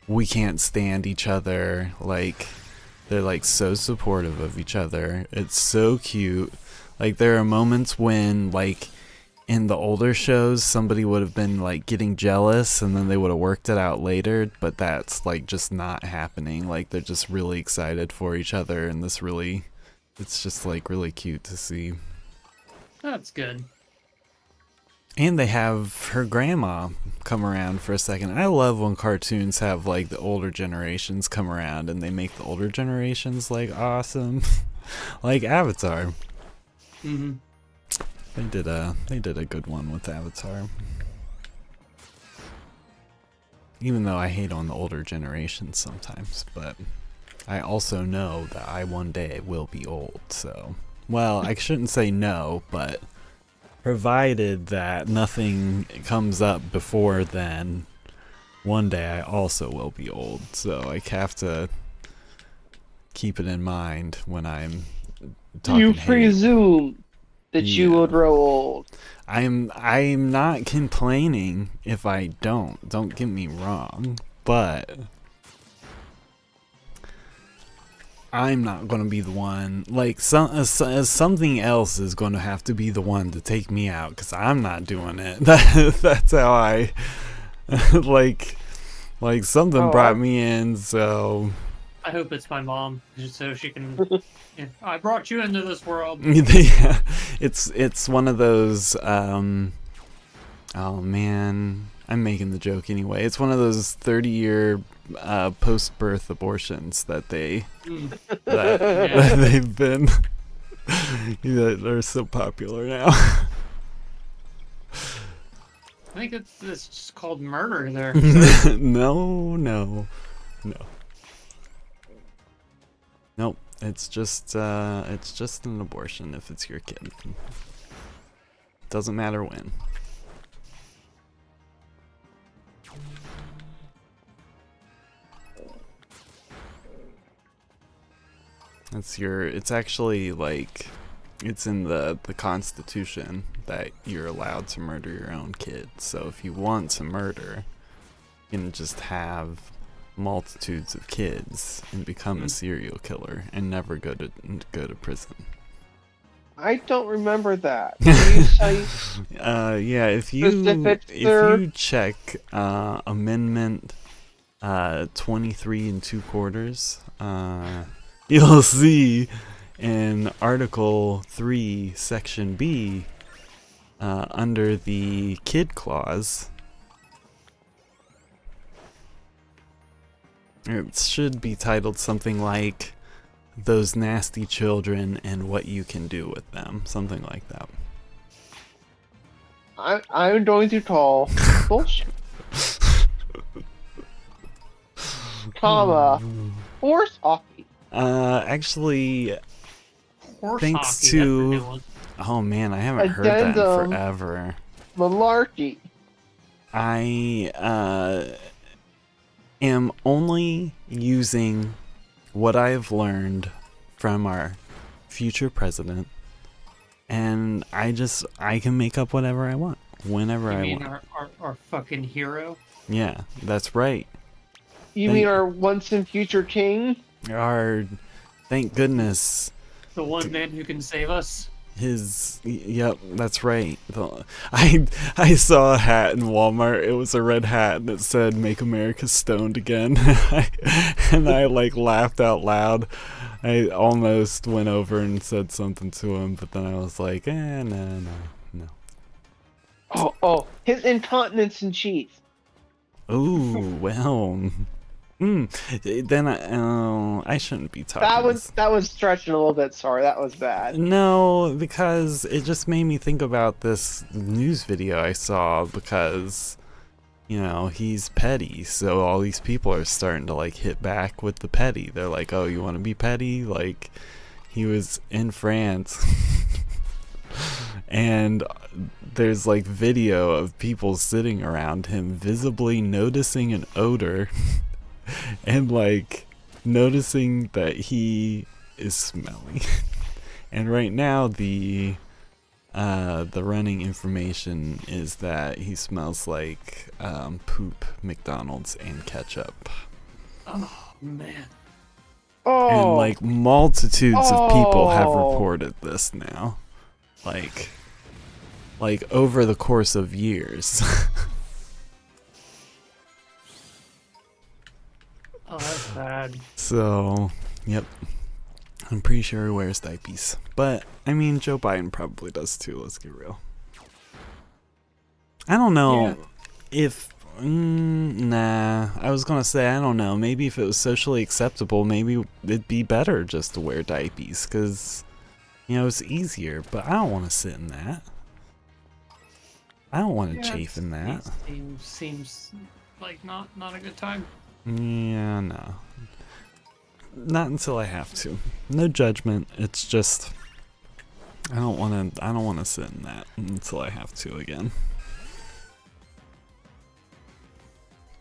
we can't stand each other. Like they're like so supportive of each other. It's so cute. Like there are moments when like in the older shows, somebody would have been like getting jealous and then they would have worked it out later, but that's like just not happening. Like they're just really excited for each other, and it's just like really cute to see. That's good. And they have her grandma come around for a second. I love when cartoons have like the older generations come around and they make the older generations like awesome. Like Avatar. They did a good one with Avatar. Even though I hate on the older generations sometimes, but I also know that I one day will be old, so... Well, I shouldn't say no, but provided that nothing comes up before then, one day I also will be old, so I have to keep it in mind when I'm talking You hate. presume that you will grow old. I'm not complaining if I don't. Don't get me wrong, but I'm not gonna be the one. Like something else is gonna have to be the one to take me out, because I'm not doing it. That's how I like something brought me in. So I hope it's my mom, so she can. Yeah, I brought you into this world. Yeah, it's one of those. Oh man, I'm making the joke anyway. It's one of those 30-year post-birth abortions that that they've been that are so popular now. I think it's just called murder there. No. Nope. It's just an abortion if it's your kid. Doesn't matter when. It's actually like, it's in the Constitution that you're allowed to murder your own kid. So if you want to murder, you can just have multitudes of kids and become a serial killer and never go to prison. I don't remember that. Can you cite yeah, if you check Amendment 23 2/4, you'll see in Article 3, Section B, under the Kid Clause, it should be titled something like "Those Nasty Children and What You Can Do with Them," something like that. I'm going to call bullshit. Comma. Horse hockey. Actually, Horse thanks hockey, to... Oh man, I haven't heard that in Addendum. forever. Malarkey. I am only using what I've learned from our future president, and I can make up whatever I want, whenever I want. You mean our fucking hero? Yeah, that's right. You mean our once and future king? Thank goodness. The one man who can save us? Yep, that's right. I saw a hat in Walmart. It was a red hat and it said "Make America Stoned Again." And I like laughed out loud. I almost went over and said something to him, but then I was like, no. Oh, his incontinence and cheats. Ooh, well. Then I shouldn't be talking. That was stretching a little bit. Sorry, that was bad. No, because it just made me think about this news video I saw, because, you know, he's petty, so all these people are starting to like hit back with the petty. They're like, oh, you want to be petty? Like, he was in France and there's like video of people sitting around him visibly noticing an odor and like noticing that he is smelly. And right now the running information is that he smells like poop, McDonald's, and ketchup. Oh man. Oh. And like multitudes of people have reported this now. Like over the course of years. Oh, that's bad. So, yep. I'm pretty sure he wears diapers. But, I mean, Joe Biden probably does too, let's get real. I don't know if... nah, I was gonna say, I don't know. Maybe if it was socially acceptable, maybe it'd be better just to wear diapers. Because, you know, it's easier. But I don't want to sit in that. I don't want to chafe in that. Seems like not a good time. Yeah, no. Not until I have to. No judgment. It's just I don't want to sit in that until I have to again.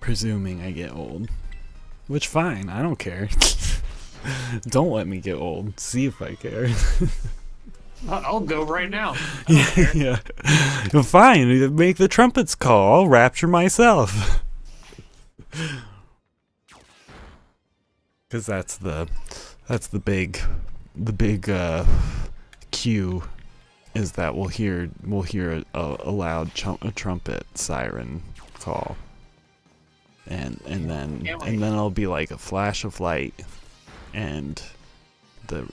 Presuming I get old. Which fine, I don't care. Don't let me get old. See if I care. I'll go right now. Yeah. Fine, make the trumpets call. I'll rapture myself. Because that's the big cue is that we'll hear a loud trumpet siren call, and then it'll be like a flash of light, and the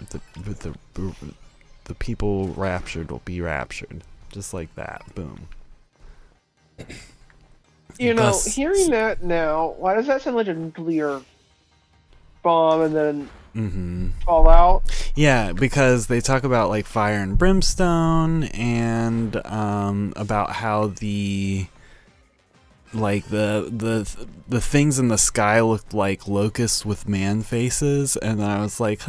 people raptured will be raptured just like that. Boom. Hearing that now, why does that sound like a nuclear bomb and then fall out? Yeah, because they talk about like fire and brimstone, and about how the things in the sky looked like locusts with man faces, and I was like,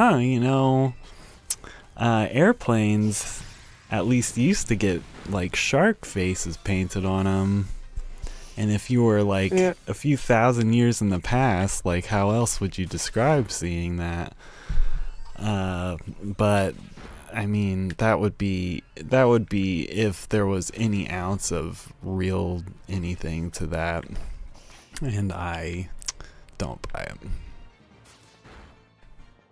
airplanes at least used to get like shark faces painted on them. And if you were like a few thousand years in the past, like how else would you describe seeing that? But I mean, that would be if there was any ounce of real anything to that, and I don't buy it.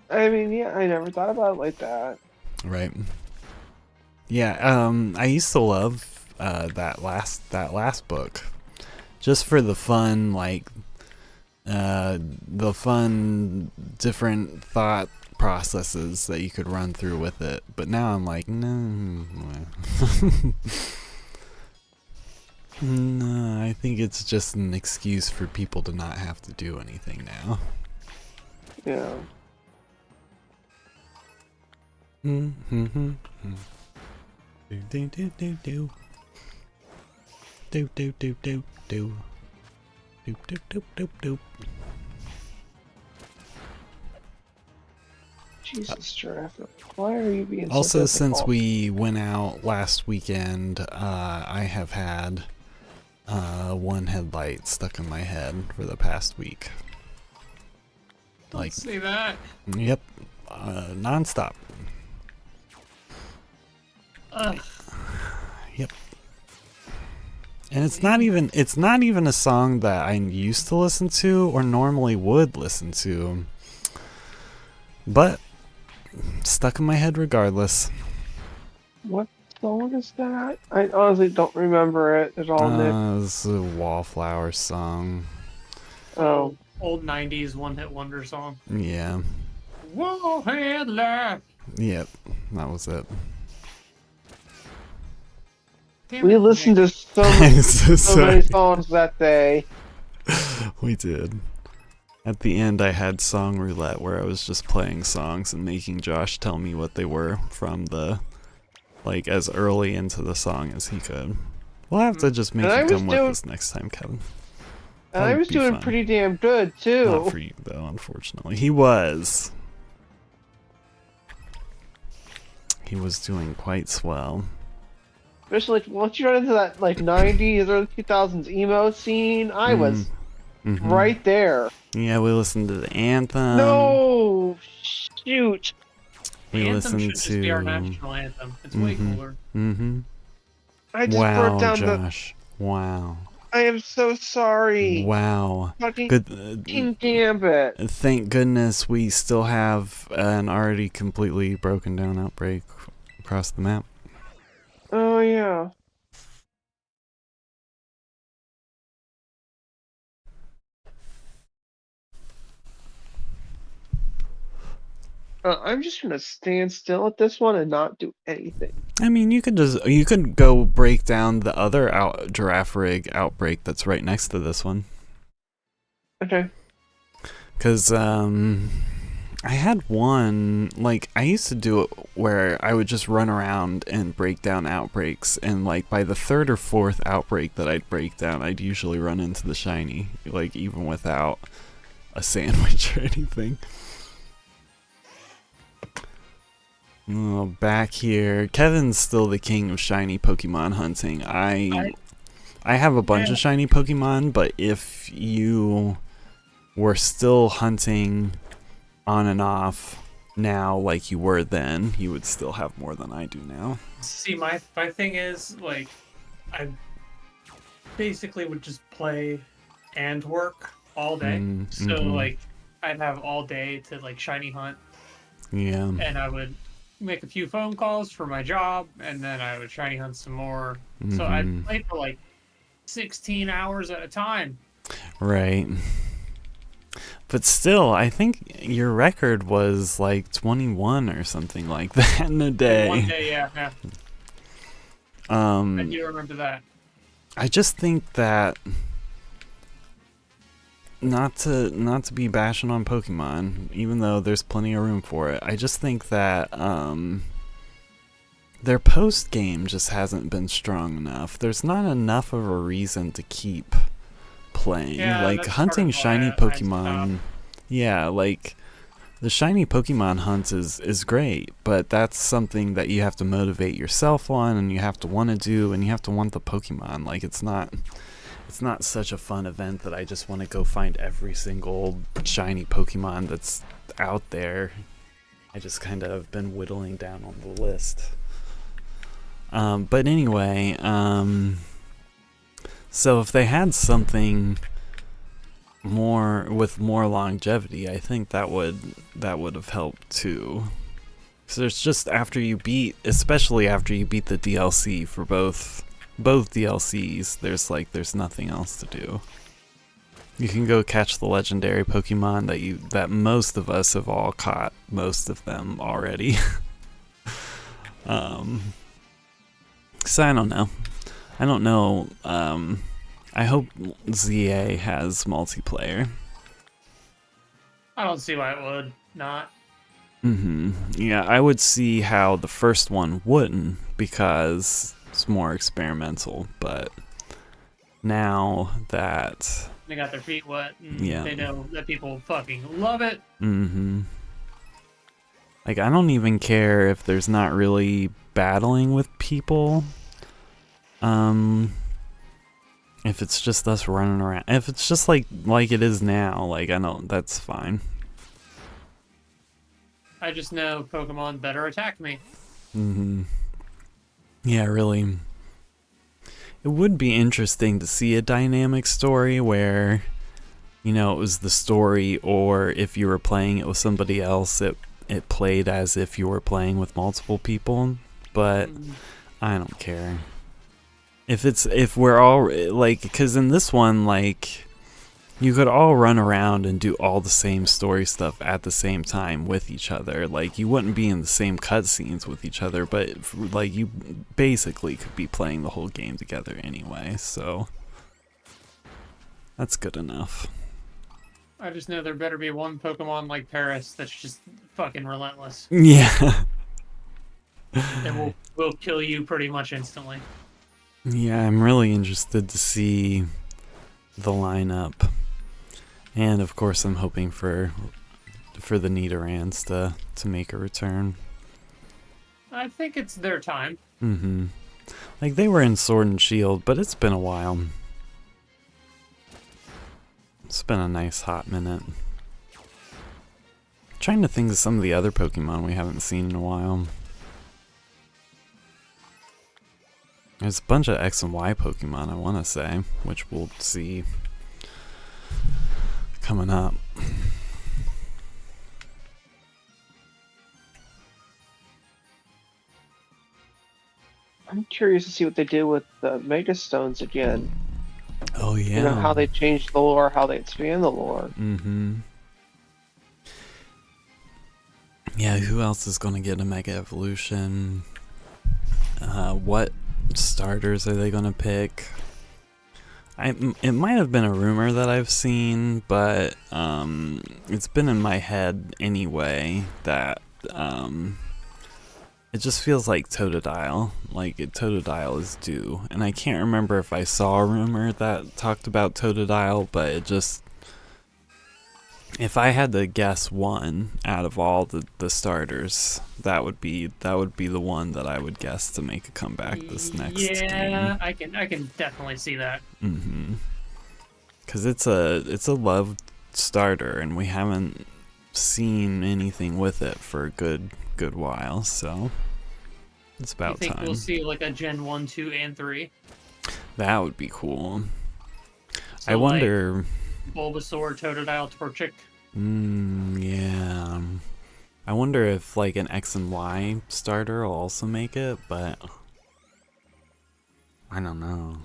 I mean, I never thought about it like that. Right. Yeah. I used to love that last book. Just for the fun, different thought processes that you could run through with it. But now I'm like, no. No, I think it's just an excuse for people to not have to do anything now. Yeah. Jesus, Giraffe. Why are you being also, so since difficult? we went out last weekend, I have had one headlight stuck in my head for the past week. Don't say that. Yep, nonstop. Ugh. Yep. And it's not even a song that I used to listen to or normally would listen to, but stuck in my head regardless. What song is that? I honestly don't remember it at all, Nick. It's a Wallflower song. Oh. Old 90s one-hit wonder song. Yeah. Whoa, head laugh. Yep, that was it. We listened to so many songs that day. We did. At the end, I had song roulette where I was just playing songs and making Josh tell me what they were from as early into the song as he could. We'll have to just make you come with us next time, Kevin. And I was doing pretty damn good, too. Not for you, though, unfortunately. He was. He was doing quite swell. Especially once you run into that 90s, early 2000s emo scene, I was right there. Yeah, we listened to the anthem. No, shoot. We anthem should listened just be our national anthem. It's way cooler. I just wrote down Josh. Wow. I am so sorry. Wow. Fucking Good. King Gambit. Thank goodness we still have an already completely broken down outbreak across the map. Oh, yeah. I'm just gonna stand still at this one and not do anything. I mean, you could go break down the other Girafarig outbreak that's right next to this one. Okay. Because I had one, like, I used to do it where I would just run around and break down outbreaks, and, like, by the third or fourth outbreak that I'd break down, I'd usually run into the shiny, like, even without a sandwich or anything. Oh, back here. Kevin's still the king of shiny Pokemon hunting. I have a bunch of shiny Pokemon, but if you were still hunting on and off now like you were then, you would still have more than I do now. See, my thing is, like, I basically would just play and work all day. So, like, I'd have all day to, like, shiny hunt. Yeah. And I would make a few phone calls for my job, and then I would shiny hunt some more. So I'd play for, like, 16 hours at a time. Right. But still, I think your record was like 21 or something like that in a day. One day, yeah. I do remember that. I just think that not to be bashing on Pokemon, even though there's plenty of room for it. I just think that their post game just hasn't been strong enough. There's not enough of a reason to keep playing. Yeah, like hunting shiny Pokemon. Yeah, like the shiny Pokemon hunt is great, but that's something that you have to motivate yourself on, and you have to want to do, and you have to want the Pokemon. Like it's not such a fun event that I just want to go find every single shiny Pokemon that's out there. I just kind of have been whittling down on the list. But anyway, so if they had something more with more longevity, I think that would have helped too. So there's just especially after you beat the DLC for both DLCs, there's nothing else to do. You can go catch the legendary Pokemon that most of us have all caught, most of them already. So I don't know. I hope ZA has multiplayer. I don't see why it would not. Yeah, I would see how the first one wouldn't, because it's more experimental, but now that they got their feet wet and yeah, they know that people fucking love it. Like, I don't even care if there's not really battling with people. If it's just us running around, if it's just like it is now, like, I know that's fine. I just know Pokemon better attack me. Yeah, really. It would be interesting to see a dynamic story where, you know, it was the story, or if you were playing it with somebody else, it played as if you were playing with multiple people, but I don't care. If we're all, like, because in this one, like, you could all run around and do all the same story stuff at the same time with each other. Like, you wouldn't be in the same cutscenes with each other, but, like, you basically could be playing the whole game together anyway, so that's good enough. I just know there better be one Pokemon like Paris that's just fucking relentless. Yeah. And will kill you pretty much instantly. Yeah, I'm really interested to see the lineup. And of course I'm hoping for the Nidorans to make a return. I think it's their time. Like, they were in Sword and Shield, but it's been a while. It's been a nice hot minute. Trying to think of some of the other Pokemon we haven't seen in a while. There's a bunch of X and Y Pokemon, I want to say, which we'll see coming up. I'm curious to see what they do with the Mega Stones again. Oh, yeah. You know, how they change the lore, how they expand the lore. Yeah, who else is going to get a Mega Evolution? What starters are they going to pick? It might have been a rumor that I've seen, but it's been in my head anyway that it just feels like Totodile. Like Totodile is due, and I can't remember if I saw a rumor that talked about Totodile, but it just. If I had to guess one out of all the starters, that would be the one that I would guess to make a comeback this next game. Yeah, I can definitely see that. Mm-hmm. Because it's a loved starter, and we haven't seen anything with it for a good while, so it's about time. I think we'll see like a Gen 1, 2, and 3. That would be cool. So, I wonder. Bulbasaur, Totodile, Torchic. Yeah. I wonder if like an X and Y starter will also make it, but I don't know.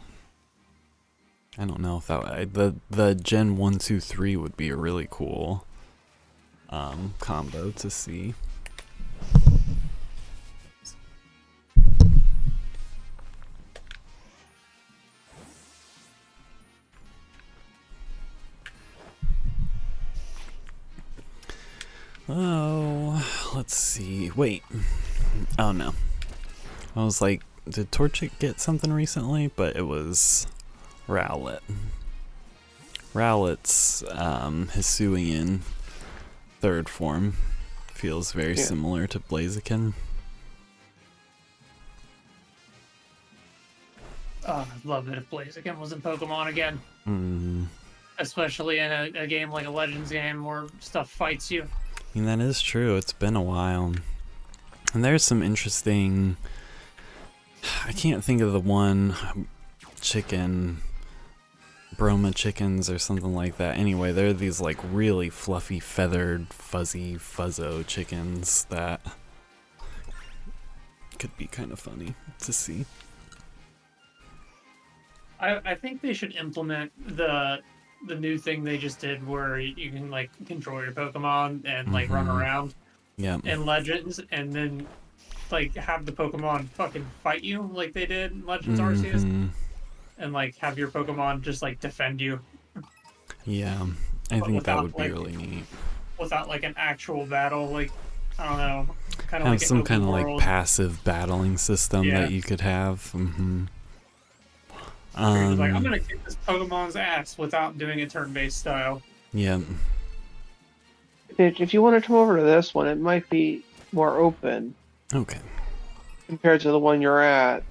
I don't know if the Gen 1, 2, 3 would be a really cool combo to see. Oh, let's see. Wait. Oh no. I was like, did Torchic get something recently? But it was Rowlet. Rowlet's Hisuian third form feels very similar to Blaziken. Oh, I'd love it if Blaziken was in Pokemon again. Mm. Especially in a game like a Legends game where stuff fights you. I mean, that is true. It's been a while. And there's some interesting. I can't think of the one chicken. Broma chickens or something like that. Anyway, they're these like really fluffy, feathered, fuzzy, fuzzo chickens that could be kind of funny to see. I think they should implement the new thing they just did where you can like control your Pokemon and like run around in Legends, and then like have the Pokemon fucking fight you like they did in Legends Arceus, and like have your Pokemon just like defend you. Yeah, I think that would be really neat. Without like an actual battle, like I don't know, kind of have like some kind of like passive battling system that you could have. Like, I'm gonna kick this Pokemon's ass without doing a turn-based style. Yeah. If you want to come over to this one, it might be more open. Okay. Compared to the one you're at.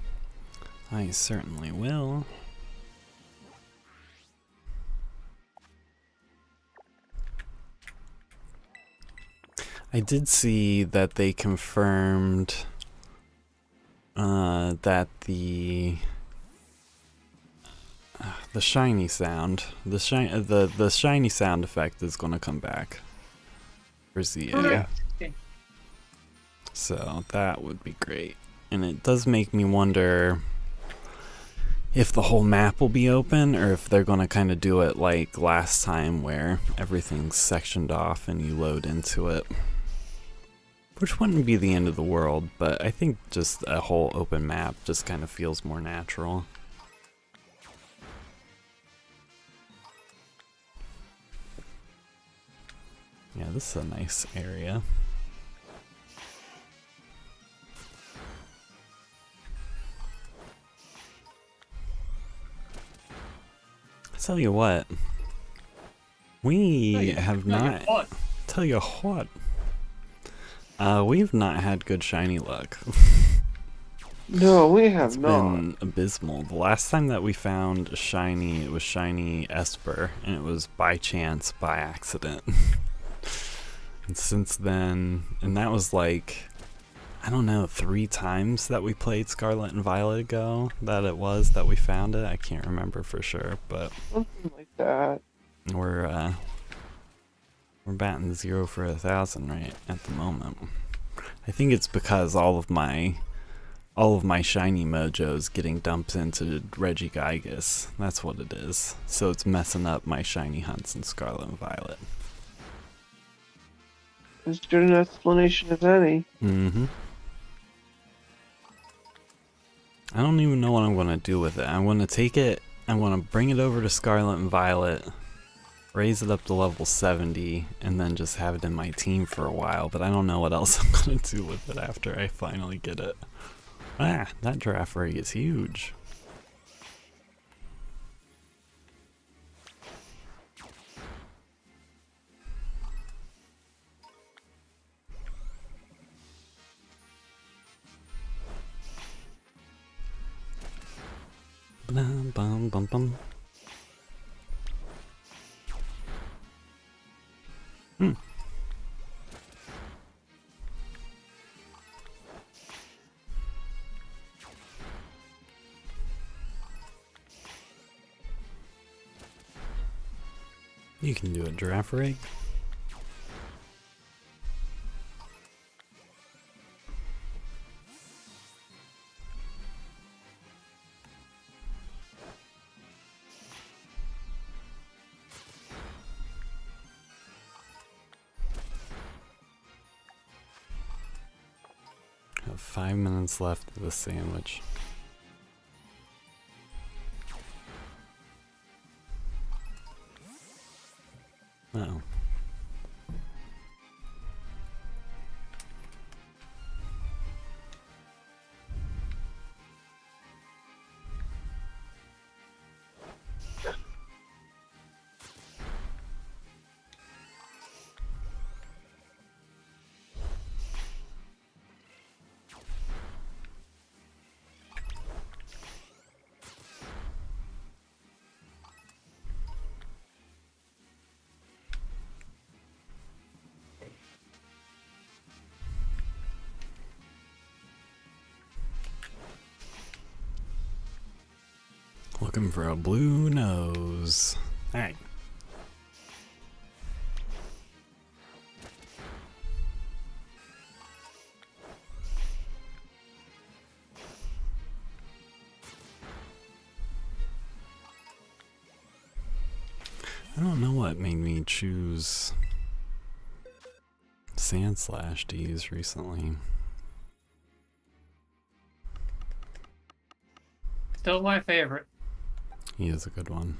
I certainly will. I did see that they confirmed that the shiny sound, the shiny sound effect is going to come back for ZA. Yeah. So that would be great. And it does make me wonder if the whole map will be open or if they're going to kind of do it like last time where everything's sectioned off and you load into it. Which wouldn't be the end of the world, but I think just a whole open map just kind of feels more natural. Yeah, this is a nice area. I tell you what, we have not. Tell you what, we've not had good shiny luck. No, we have not. It's been abysmal. The last time that we found a shiny, it was shiny Esper, and it was by chance, by accident. And since then, and that was like, I don't know, 3 times that we played Scarlet and Violet ago that we found it. I can't remember for sure, but something like that. We're batting 0 for 1,000 right at the moment. I think it's because all of my shiny mojo's getting dumped into Regigigas. That's what it is. So it's messing up my shiny hunts in Scarlet and Violet. As good an explanation as any. I don't even know what I'm going to do with it. I'm going to take it I want to bring it over to Scarlet and Violet, raise it up to level 70, and then just have it in my team for a while, but I don't know what else I'm going to do with it after I finally get it. Ah, that Girafarig is huge. Bum, bum, bum, bum. You can do a Girafarig. Have 5 minutes left of the sandwich. Uh-oh. Looking for a blue nose. Alright. I don't know what made me choose Sandslash to use recently. Still my favorite. He is a good one.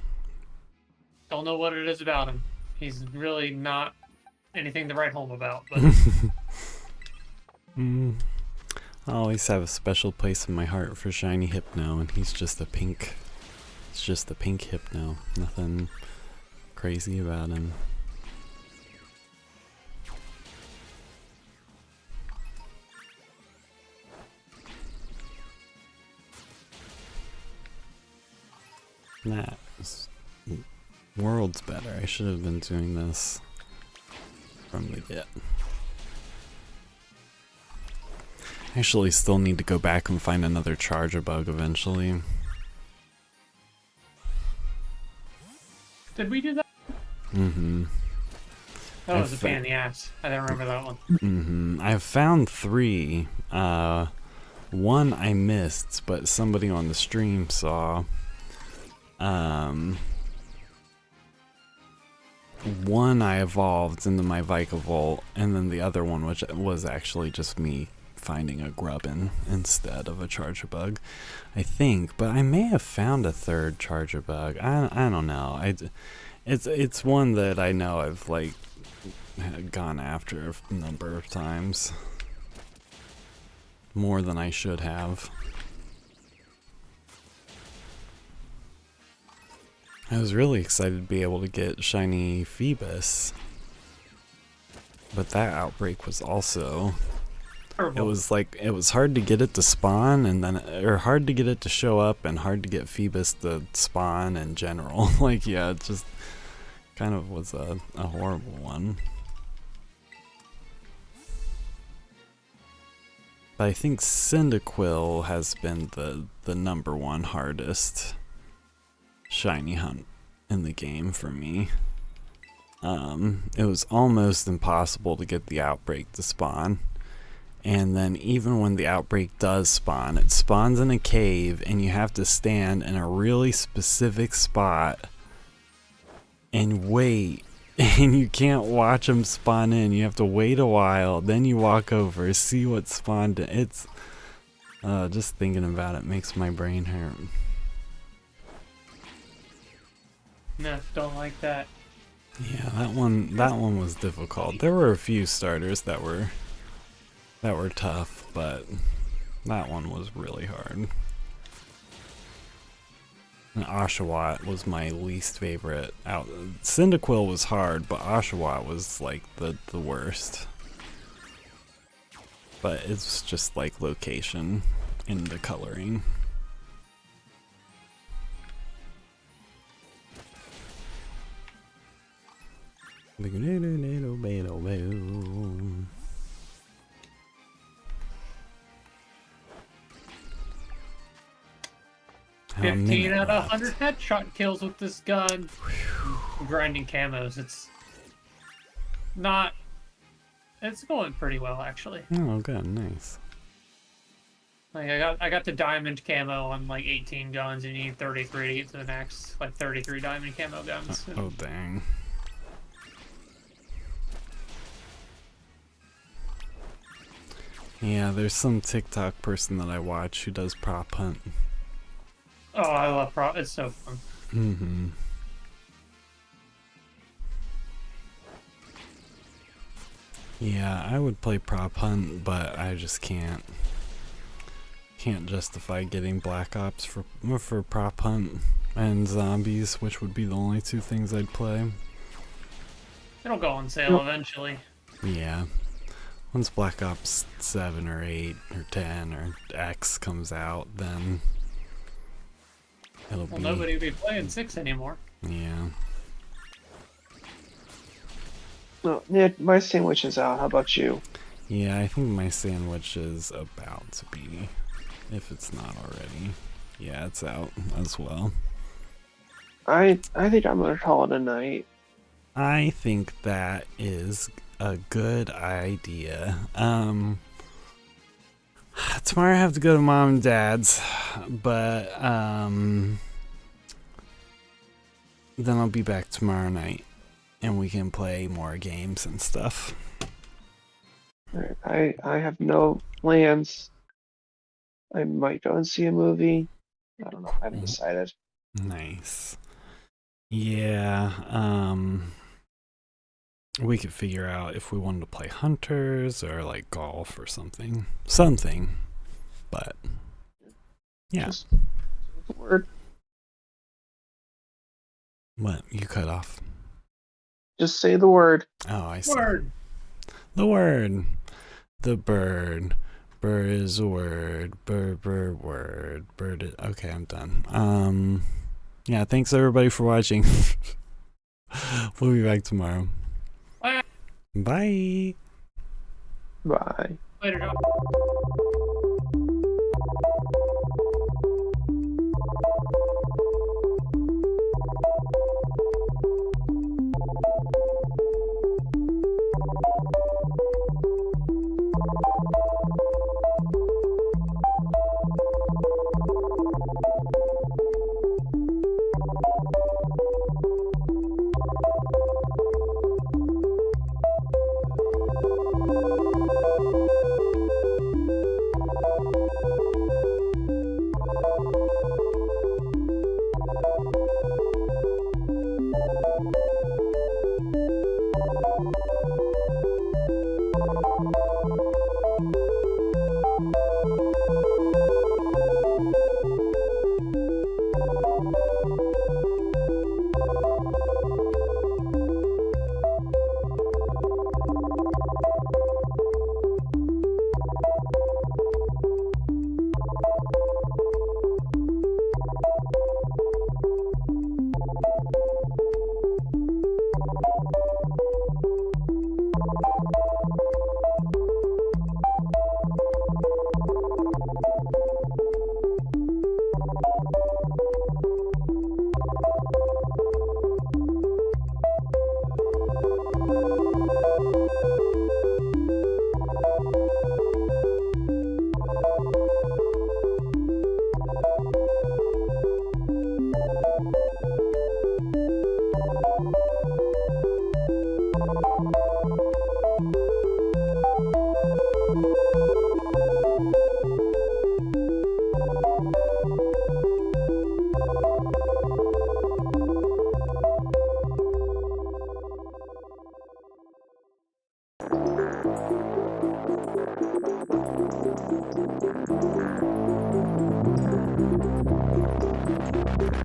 Don't know what it is about him. He's really not anything to write home about, but I always have a special place in my heart for Shiny Hypno, and he's just a pink. It's just a pink Hypno. Nothing crazy about him. That is worlds better. I should have been doing this from the get. Actually, still need to go back and find another Charjabug eventually. did we do that? Mm-hmm. That was a pain in the ass. I don't remember that one. Mm-hmm. I've found 3. One I missed, but somebody on the stream saw. One I evolved into my Vikavolt, and then the other one, which was actually just me finding a Grubbin instead of a Charjabug, I think. But I may have found a third Charjabug. I don't know. It's one that I know I've like gone after a number of times, more than I should have. I was really excited to be able to get shiny Phoebus, but that outbreak was also Terrible. it was hard to get it to spawn, and then or hard to get it to show up, and hard to get Phoebus to spawn in general. Like, yeah, it just kind of was a horrible one. But I think Cyndaquil has been the #1 hardest shiny hunt in the game for me. It was almost impossible to get the outbreak to spawn, and then even when the outbreak does spawn, it spawns in a cave, and you have to stand in a really specific spot and wait, and you can't watch them spawn in. You have to wait a while, then you walk over, see what spawned in. It's just thinking about it makes my brain hurt. No, don't like that. Yeah, that one was difficult. There were a few starters that were tough, but that one was really hard. And Oshawott was my least favorite. Cyndaquil was hard, but Oshawott was like the worst. But it's just like location in the coloring. How 15 out of left. 100 headshot kills with this gun. Grinding camos. It's not. It's going pretty well, actually. Oh, good, nice. Like I got the diamond camo on like 18 guns, and you need 33 to get to the next, like 33 diamond camo guns. Oh, dang. Yeah, there's some TikTok person that I watch who does prop hunt. Oh, I love prop. It's so fun. Mm-hmm. Yeah, I would play prop hunt, but I just can't justify getting Black Ops for prop hunt and zombies, which would be the only two things I'd play. It'll go on sale eventually. Yeah. Once Black Ops 7 or 8 or 10 or X comes out, then it'll be... Nobody will be playing 6 anymore. Yeah. No, Nick, my sandwich is out. How about you? Yeah, I think my sandwich is about to be, if it's not already. Yeah, it's out as well. I think I'm gonna call it a night. I think that is a good idea. Tomorrow I have to go to mom and dad's, but then I'll be back tomorrow night and we can play more games and stuff. I have no plans. I might go and see a movie. I don't know. I haven't decided. Nice. Yeah, we could figure out if we wanted to play Hunters or like golf or something. But yeah. Just the word. What? You cut off. Just say the word. Oh, I see. Word. The word. The bird. Bird is a word. Bird, word. Bird is... Okay, I'm done. Yeah, thanks everybody for watching. We'll be back tomorrow. Bye. Bye. Bye. Later, John.